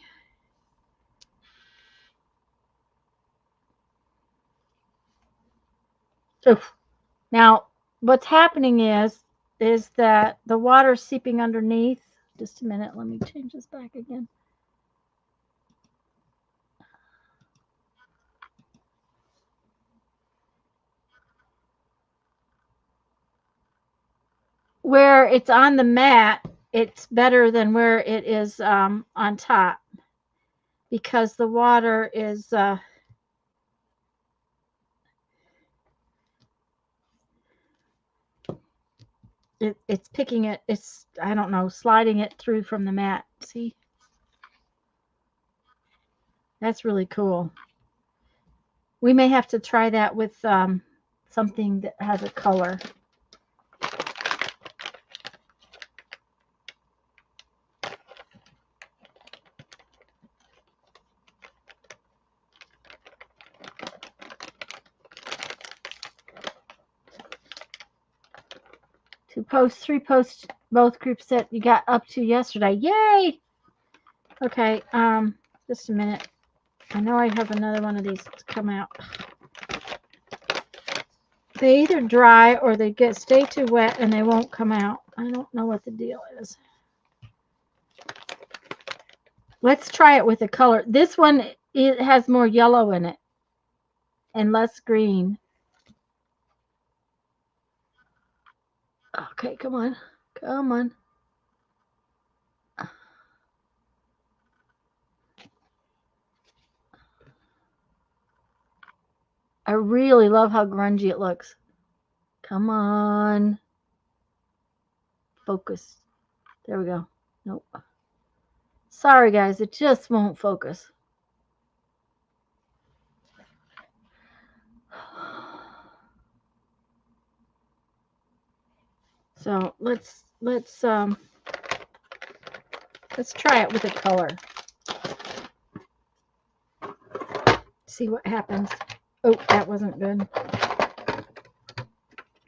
So now what's happening is that the water's seeping underneath. Just a minute, let me change this back again. where it's on the mat, it's better than where it is on top, because the water is it's picking it, it's, I don't know, sliding it through from the mat. See? That's really cool. We may have to try that with something that has a color. Two posts, three posts, both groups that you got up to yesterday. Yay! Okay, just a minute. I know I have another one of these to come out. They either dry or they stay too wet and they won't come out. I don't know what the deal is. Let's try it with a color. This one, it has more yellow in it and less green. Okay, come on. Come on. I really love how grungy it looks. Come on. Focus. There we go. Nope. Sorry, guys. It just won't focus. So let's try it with a color. See what happens. Oh, that wasn't good.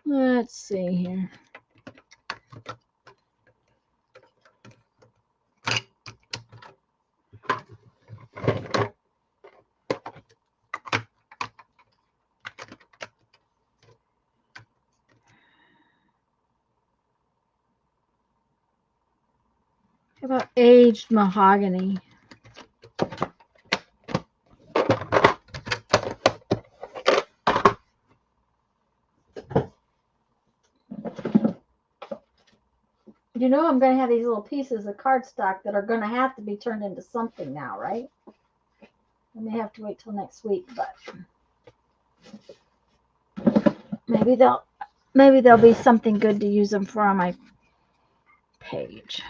Let's see here. How about aged mahogany? You know, I'm going to have these little pieces of cardstock that are going to have to be turned into something now, right? I may have to wait till next week, but maybe there'll be something good to use them for on my page.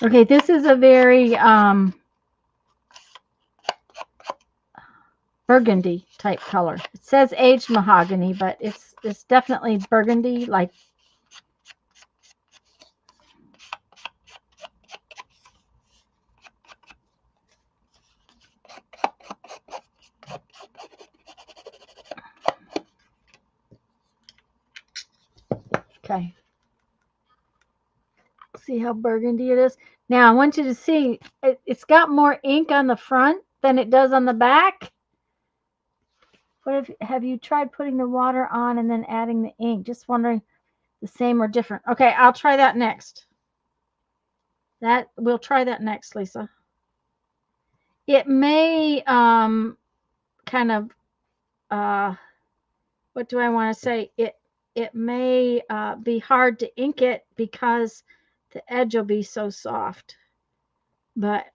Okay, this is a very burgundy type color. It says aged mahogany, but it's definitely burgundy, like okay. See how burgundy it is? Now I want you to see it's got more ink on the front than it does on the back. What have you tried putting the water on and then adding the ink? Just wondering, the same or different. Okay, I'll try that next. We'll try that next, Lisa. It may kind of what do I want to say? It may be hard to ink it because the edge will be so soft. But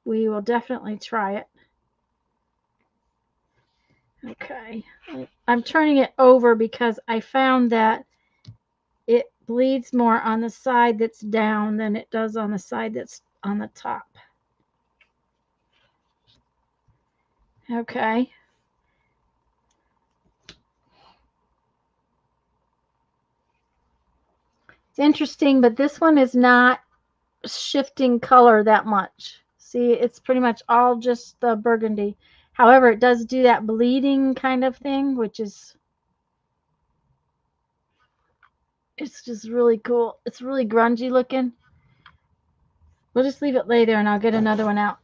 we will definitely try it. Okay, I'm turning it over because I found that it bleeds more on the side that's down than it does on the side that's on the top. Okay. It's interesting, but this one is not shifting color that much. See, it's pretty much all just the burgundy. However, it does do that bleeding kind of thing, which is, it's just really cool. It's really grungy looking. We'll just leave it lay there and I'll get another one out.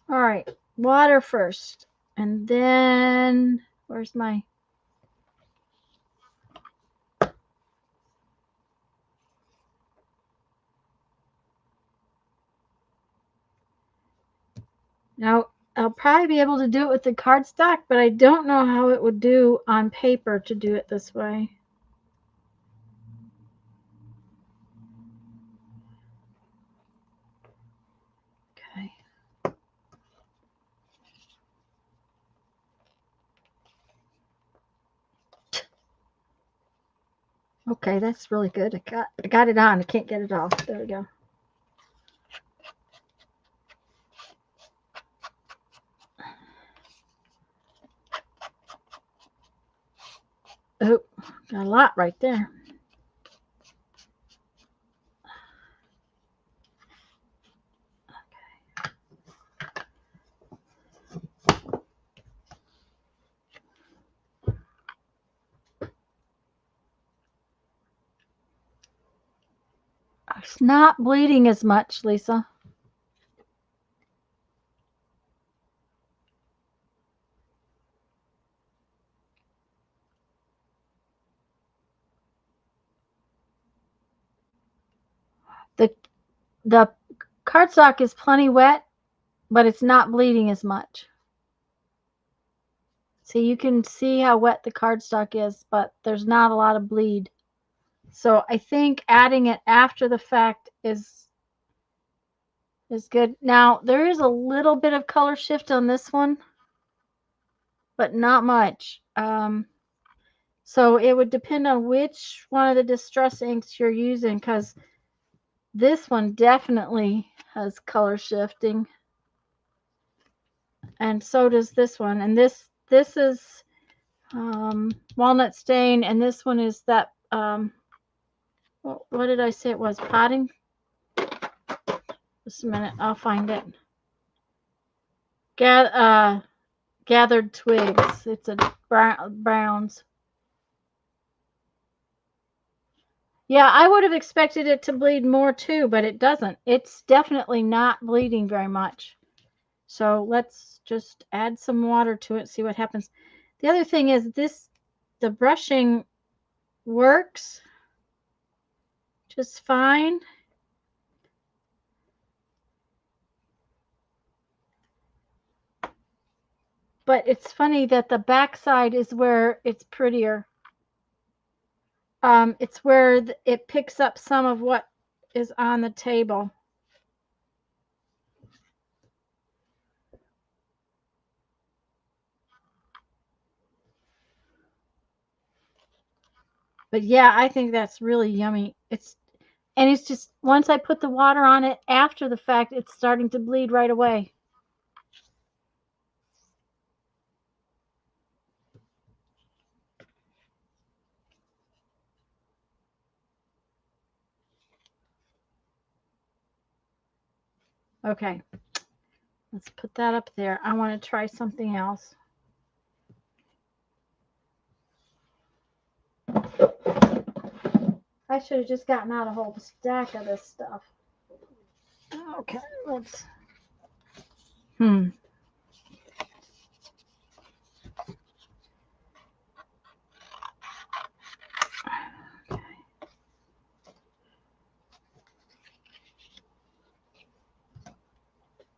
All right, water first, and then where's my... Now, I'll probably be able to do it with the cardstock, but I don't know how it would do on paper to do it this way. Okay. Okay, that's really good. I got it on. I can't get it off. There we go. Oh, got a lot right there. It's not bleeding as much, Lisa. The cardstock is plenty wet, but it's not bleeding as much. See, you can see how wet the cardstock is, but there's not a lot of bleed. So I think adding it after the fact is good. Now, there is a little bit of color shift on this one, but not much. So it would depend on which one of the distress inks you're using, because this one definitely has color shifting, and so does this one. And this is walnut stain, and this one is that what did I say it was? Potting. Just a minute, I'll find it. Gathered twigs. It's a browns. Yeah, I would have expected it to bleed more too, but it doesn't. It's definitely not bleeding very much. So let's just add some water to it, see what happens. The other thing is the brushing works just fine. But it's funny that the back side is where it's prettier. It's where it picks up some of what is on the table. But yeah, I think that's really yummy. It's just, once I put the water on it after the fact, it's starting to bleed right away. Okay, let's put that up there. I want to try something else. I should have just gotten out a whole stack of this stuff. Okay, let's...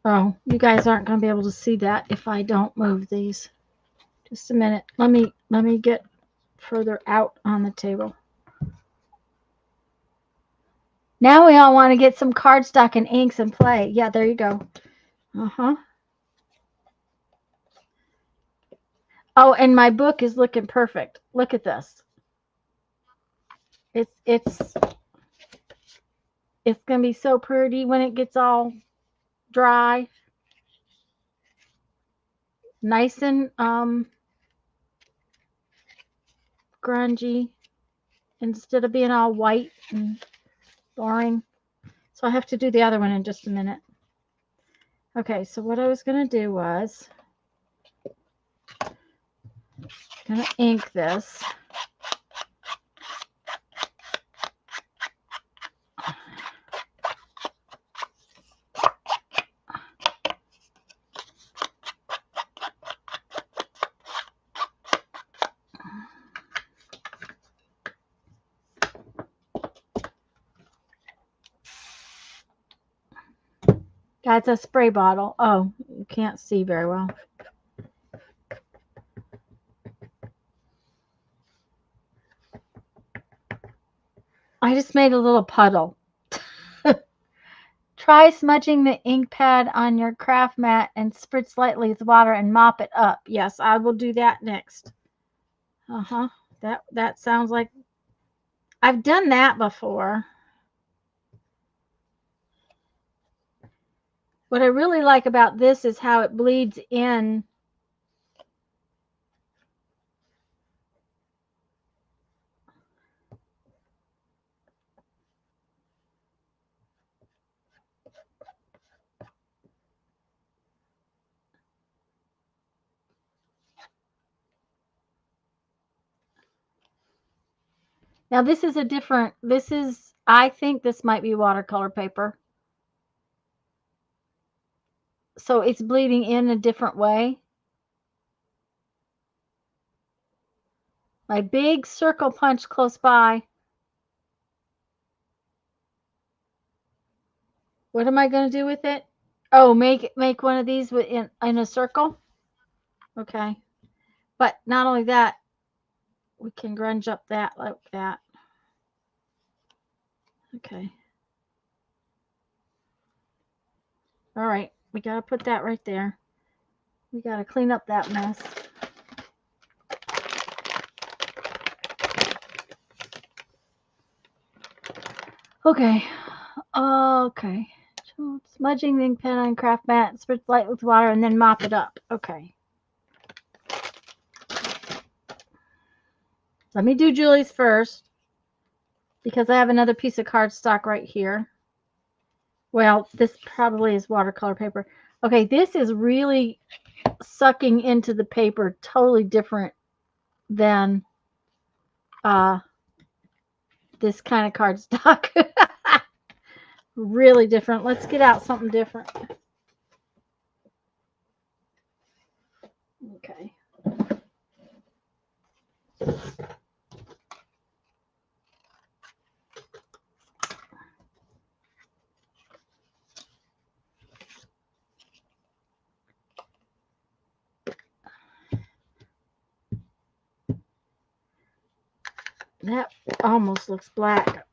Oh, you guys aren't going to be able to see that if I don't move these. Just a minute. Let me get further out on the table. Now we all want to get some cardstock and inks and play. Yeah, there you go. Oh, and my book is looking perfect. Look at this. It's going to be so pretty when it gets all dry. Nice and grungy instead of being all white and boring. So I have to do the other one in just a minute. Okay, so what I was going to do was going to ink this. That's a spray bottle. Oh, you can't see very well. I just made a little puddle. Try smudging the ink pad on your craft mat and spritz lightly with water and mop it up. Yes, I will do that next. Uh-huh. That sounds like I've done that before. What I really like about this is how it bleeds in. Now this is a different, I think this might be watercolor paper. So it's bleeding in a different way. My big circle punch close by. What am I going to do with it? Oh, make one of these in a circle. Okay. But not only that, we can grunge up that like that. Okay. All right. We got to put that right there. We got to clean up that mess. Okay. Okay. Smudging the ink pen on craft mat, spritz light with water, and then mop it up. Okay. Let me do Julie's first because I have another piece of cardstock right here. Well, this probably is watercolor paper. Okay, this is really sucking into the paper totally different than this kind of cardstock. Really different. Let's get out something different. Okay. That almost looks black.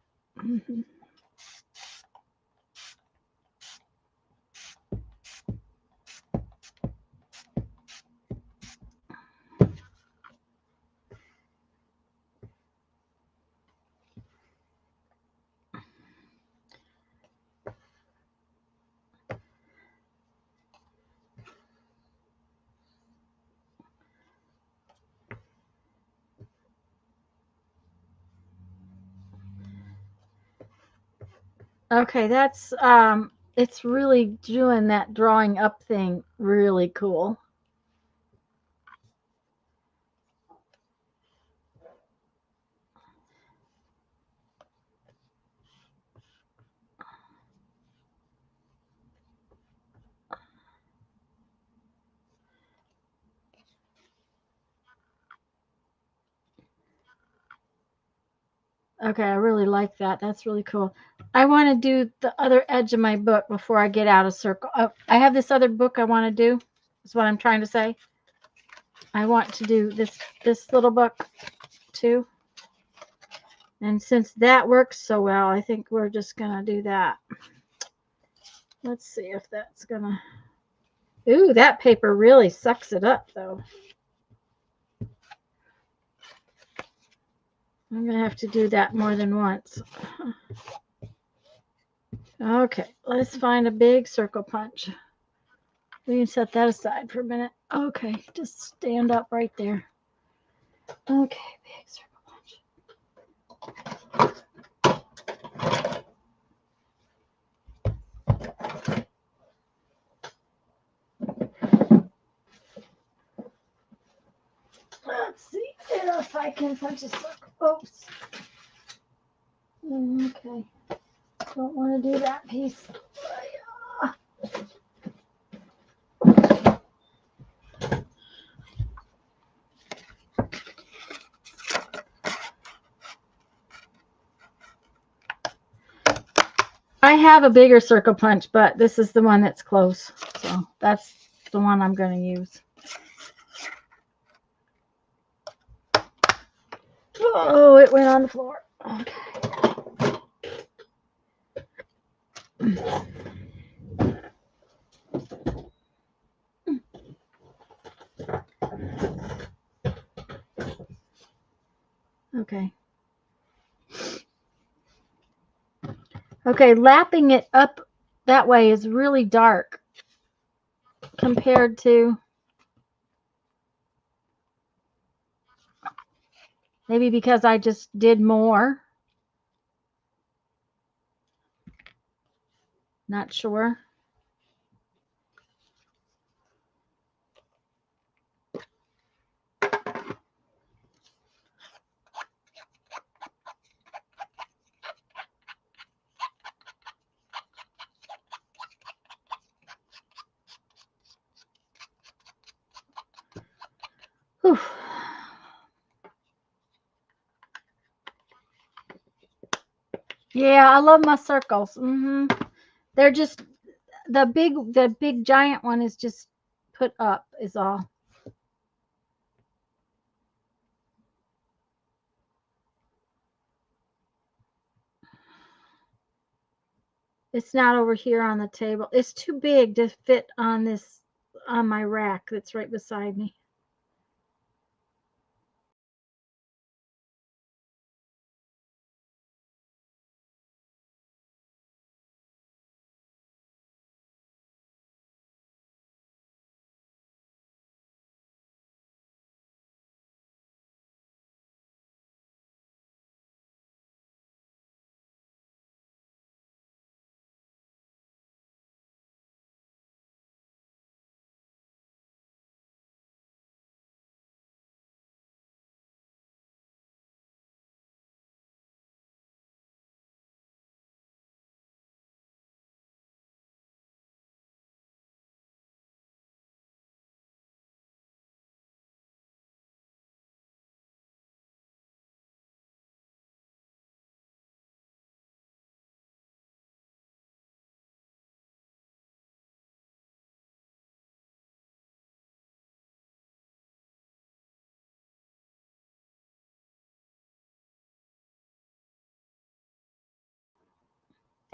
Okay, that's it's really doing that drawing up thing really cool. Okay, I really like that. That's really cool. I want to do the other edge of my book before I get out of circle. I have this other book I want to do. Is what I'm trying to say. I want to do this little book too. And since that works so well, I think we're just going to do that. Let's see if that's going to... Ooh, that paper really sucks it up, though. I'm going to have to do that more than once. Okay, let's find a big circle punch. We can set that aside for a minute. Okay, just stand up right there. Okay, big circle punch. Let's see if I can punch a circle. Oops. Okay. Don't want to do that piece. I have a bigger circle punch, but this is the one that's close. So that's the one I'm going to use. Oh, it went on the floor. Okay. Okay. Okay, lapping it up that way is really dark compared to maybe because I just did more. Not sure. Whew. Yeah, I love my circles. They're just the big giant one is just put up is all. It's not over here on the table. It's too big to fit on my rack that's right beside me.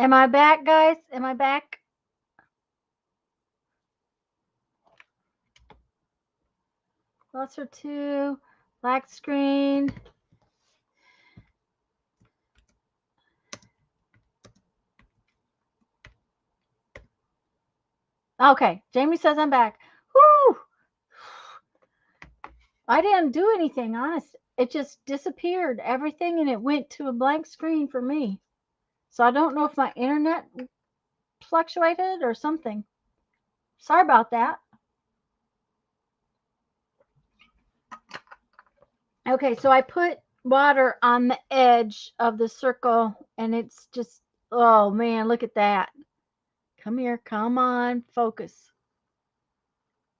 Am I back, guys? Am I back? Cluster 2, black screen. Okay, Jamie says I'm back. Whoo! I didn't do anything, honest. It just disappeared, everything, and it went to a blank screen for me. So I don't know if my internet fluctuated or something. Sorry about that. Okay, so I put water on the edge of the circle, and it's just, oh man, look at that. Come here, come on, focus.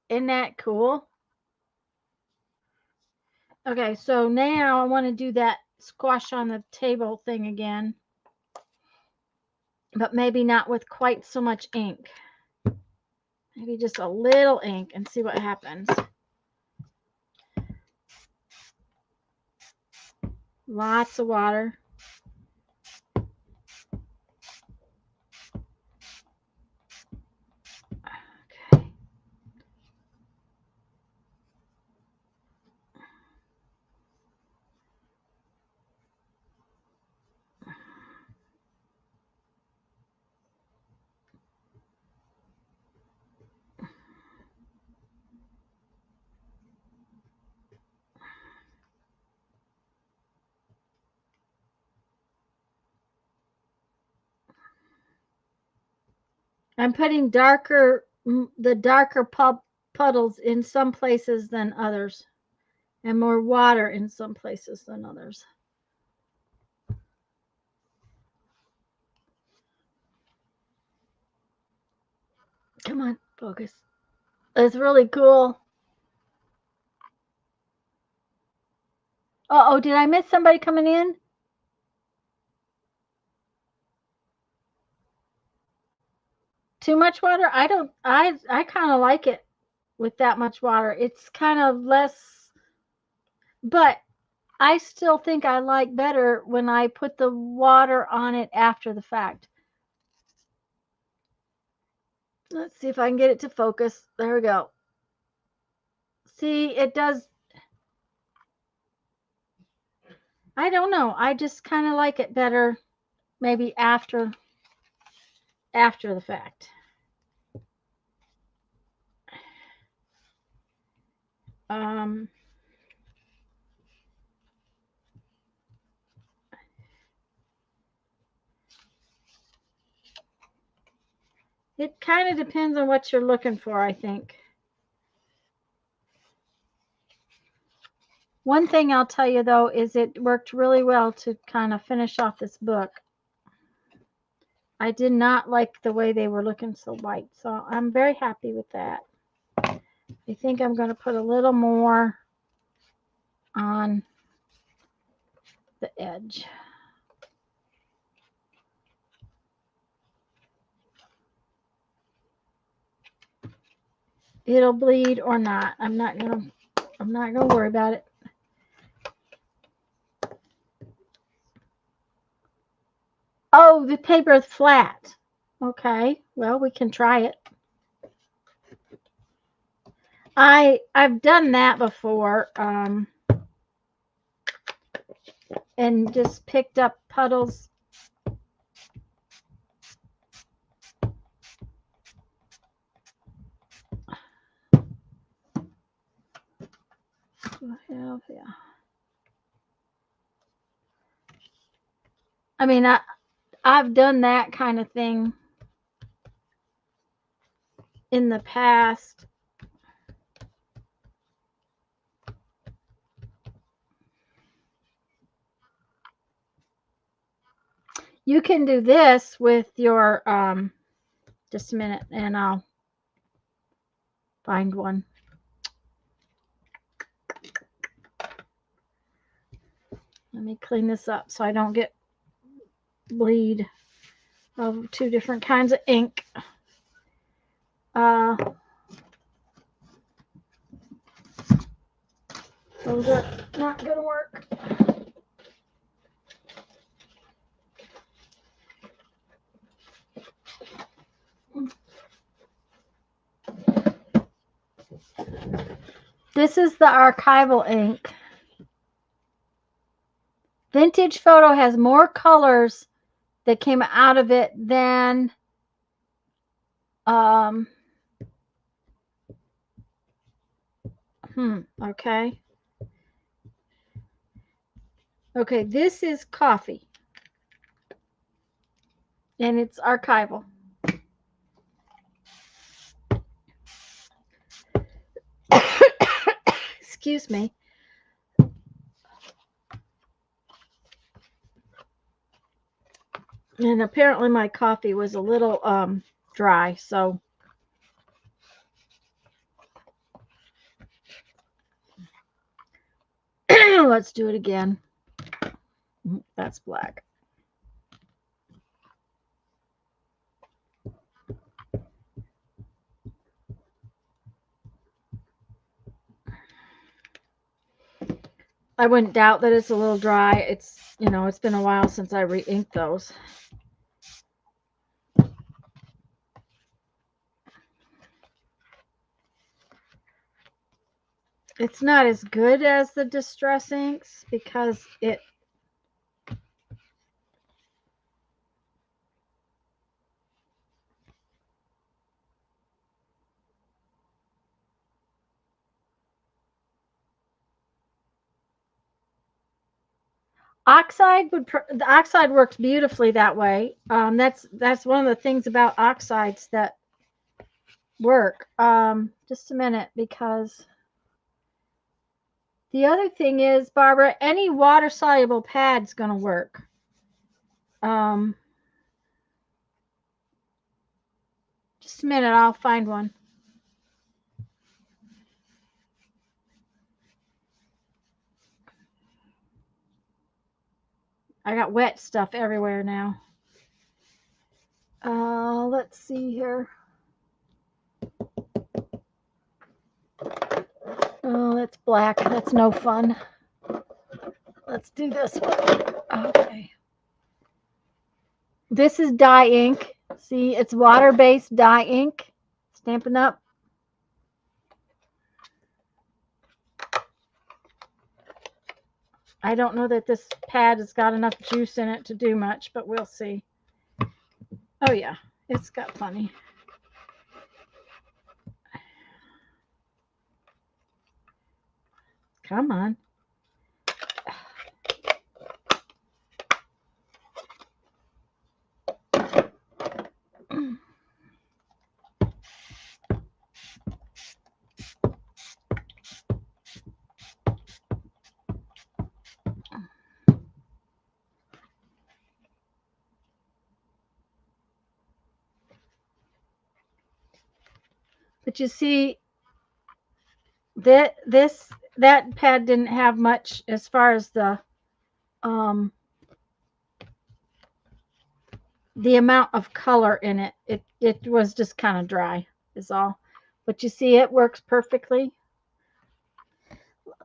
Isn't that cool? Okay, so now I want to do that squash on the table thing again, but maybe not with quite so much ink. Maybe just a little ink and see what happens. Lots of water. Okay. I'm putting the darker puddles in some places than others, and more water in some places than others. Come on, focus. It's really cool. Oh, did I miss somebody coming in? too much water? I kind of like it with that much water. It's kind of less, but I still think I like better when I put the water on it after the fact. Let's see if I can get it to focus. There we go. See, it does. I don't know. I just kind of like it better maybe after the fact. It kind of depends on what you're looking for, I think. One thing I'll tell you though is it worked really well to kind of finish off this book. I did not like the way they were looking so white, so I'm very happy with that. I think I'm going to put a little more on the edge. It'll bleed or not. I'm not gonna worry about it. Oh, the paper is flat. Okay, well, we can try it. I've done that before, and just picked up puddles. Yeah. I mean, I've done that kind of thing in the past. You can do this with your, just a minute and I'll find one. Let me clean this up so I don't get bleed of two different kinds of ink. Those are not going to work. This is the archival ink. Vintage Photo has more colors that came out of it than okay. Okay, this is coffee. And it's archival. Excuse me. And apparently my coffee was a little dry, so let's do it again. That's black. I wouldn't doubt that it's a little dry. It's, it's been a while since I re-inked those. It's not as good as the Distress inks because it the oxide works beautifully that way. That's one of the things about oxides that work. Just a minute, because the other thing is, Barbara, any water soluble pad's going to work. Just a minute, I'll find one. I got wet stuff everywhere now. Let's see here. Oh, that's black. That's no fun. Let's do this one. Okay. This is dye ink. See, it's water-based dye ink. Stampin' Up. I don't know that this pad has got enough juice in it to do much, but we'll see. Oh yeah, it's got plenty. Come on. But you see, that pad didn't have much as far as the amount of color in it. It was just kind of dry is all. But you see, it works perfectly.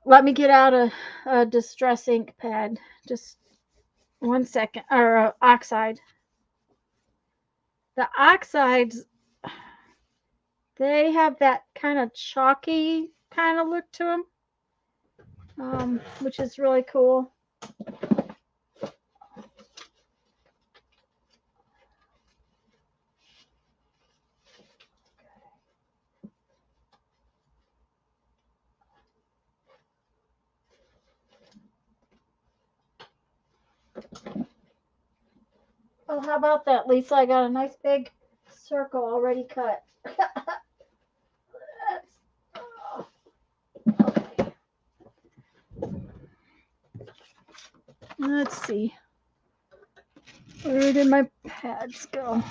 Let me get out a distress ink pad. Just 1 second. Or oxide. The oxides, they have that kind of chalky kind of look to them, which is really cool. Oh, how about that, Lisa? I got a nice big circle already cut. Okay. Let's see. Where did my pads go?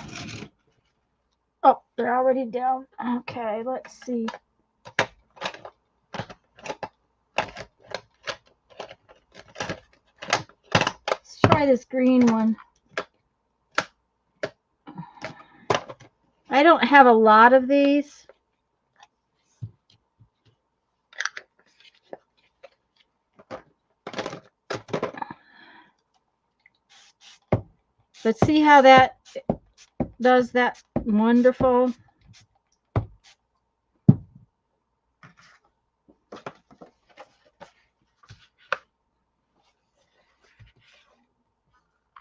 Oh, they're already down. Okay, let's see. Let's try this green one. I don't have a lot of these. But see how that does that wonderful.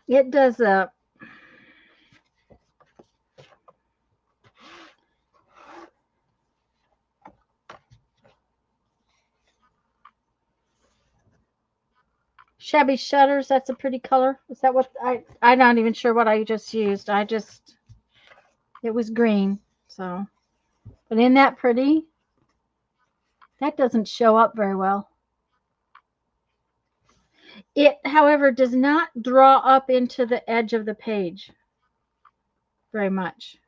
It does a Shabby Shutters. That's a pretty color. Is that what I'm not even sure what I just used. It was green. So, but isn't that pretty? That doesn't show up very well. It, however, does not draw up into the edge of the page very much.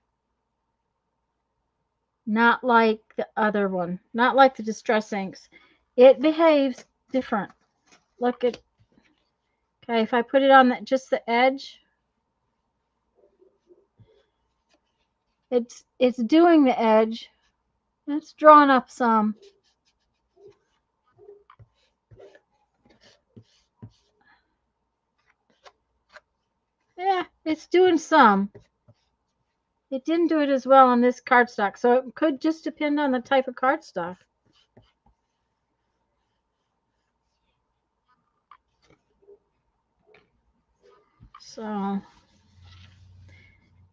Not like the other one. Not like the Distress Inks. It behaves different. Look at, okay, if I put it on just the edge, it's doing the edge. It's drawing up some. Yeah, it's doing some. It didn't do it as well on this cardstock, so it could just depend on the type of cardstock. So,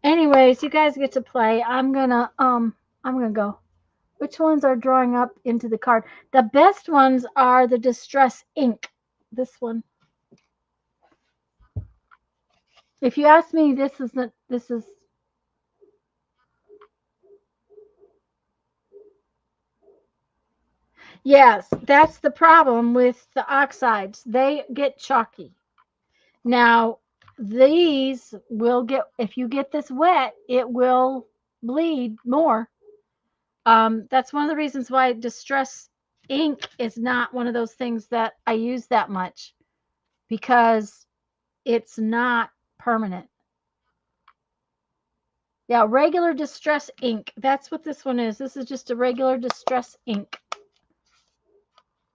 anyways, you guys get to play. I'm gonna go. Which ones are drawing up into the card? The best ones are the Distress Ink. This one. If you ask me, this is. Yes, that's the problem with the oxides. They get chalky. Now, these will get, if you get this wet, it will bleed more. That's one of the reasons why Distress Ink is not one of those things that I use that much, because it's not permanent. Yeah, regular Distress Ink. That's what this one is. This is just a regular Distress Ink.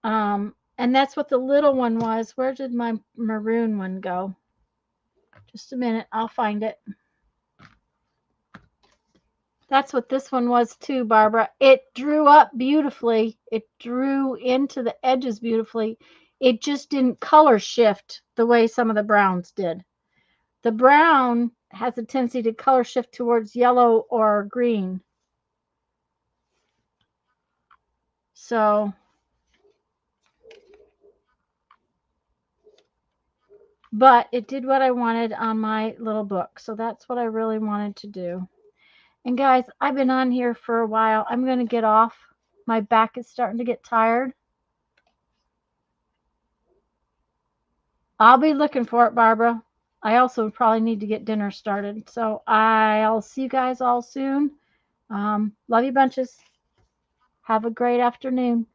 And that's what the little one was. Where did my maroon one go? Just a minute, I'll find it. That's what this one was too, Barbara. It drew up beautifully. It drew into the edges beautifully. It just didn't color shift the way some of the browns did. The brown has a tendency to color shift towards yellow or green. So, but it did what I wanted on my little book. So that's what I really wanted to do. And guys, I've been on here for a while. I'm going to get off. My back is starting to get tired. I'll be looking for it, Barbara. I also probably need to get dinner started. So I'll see you guys all soon. Love you bunches. Have a great afternoon.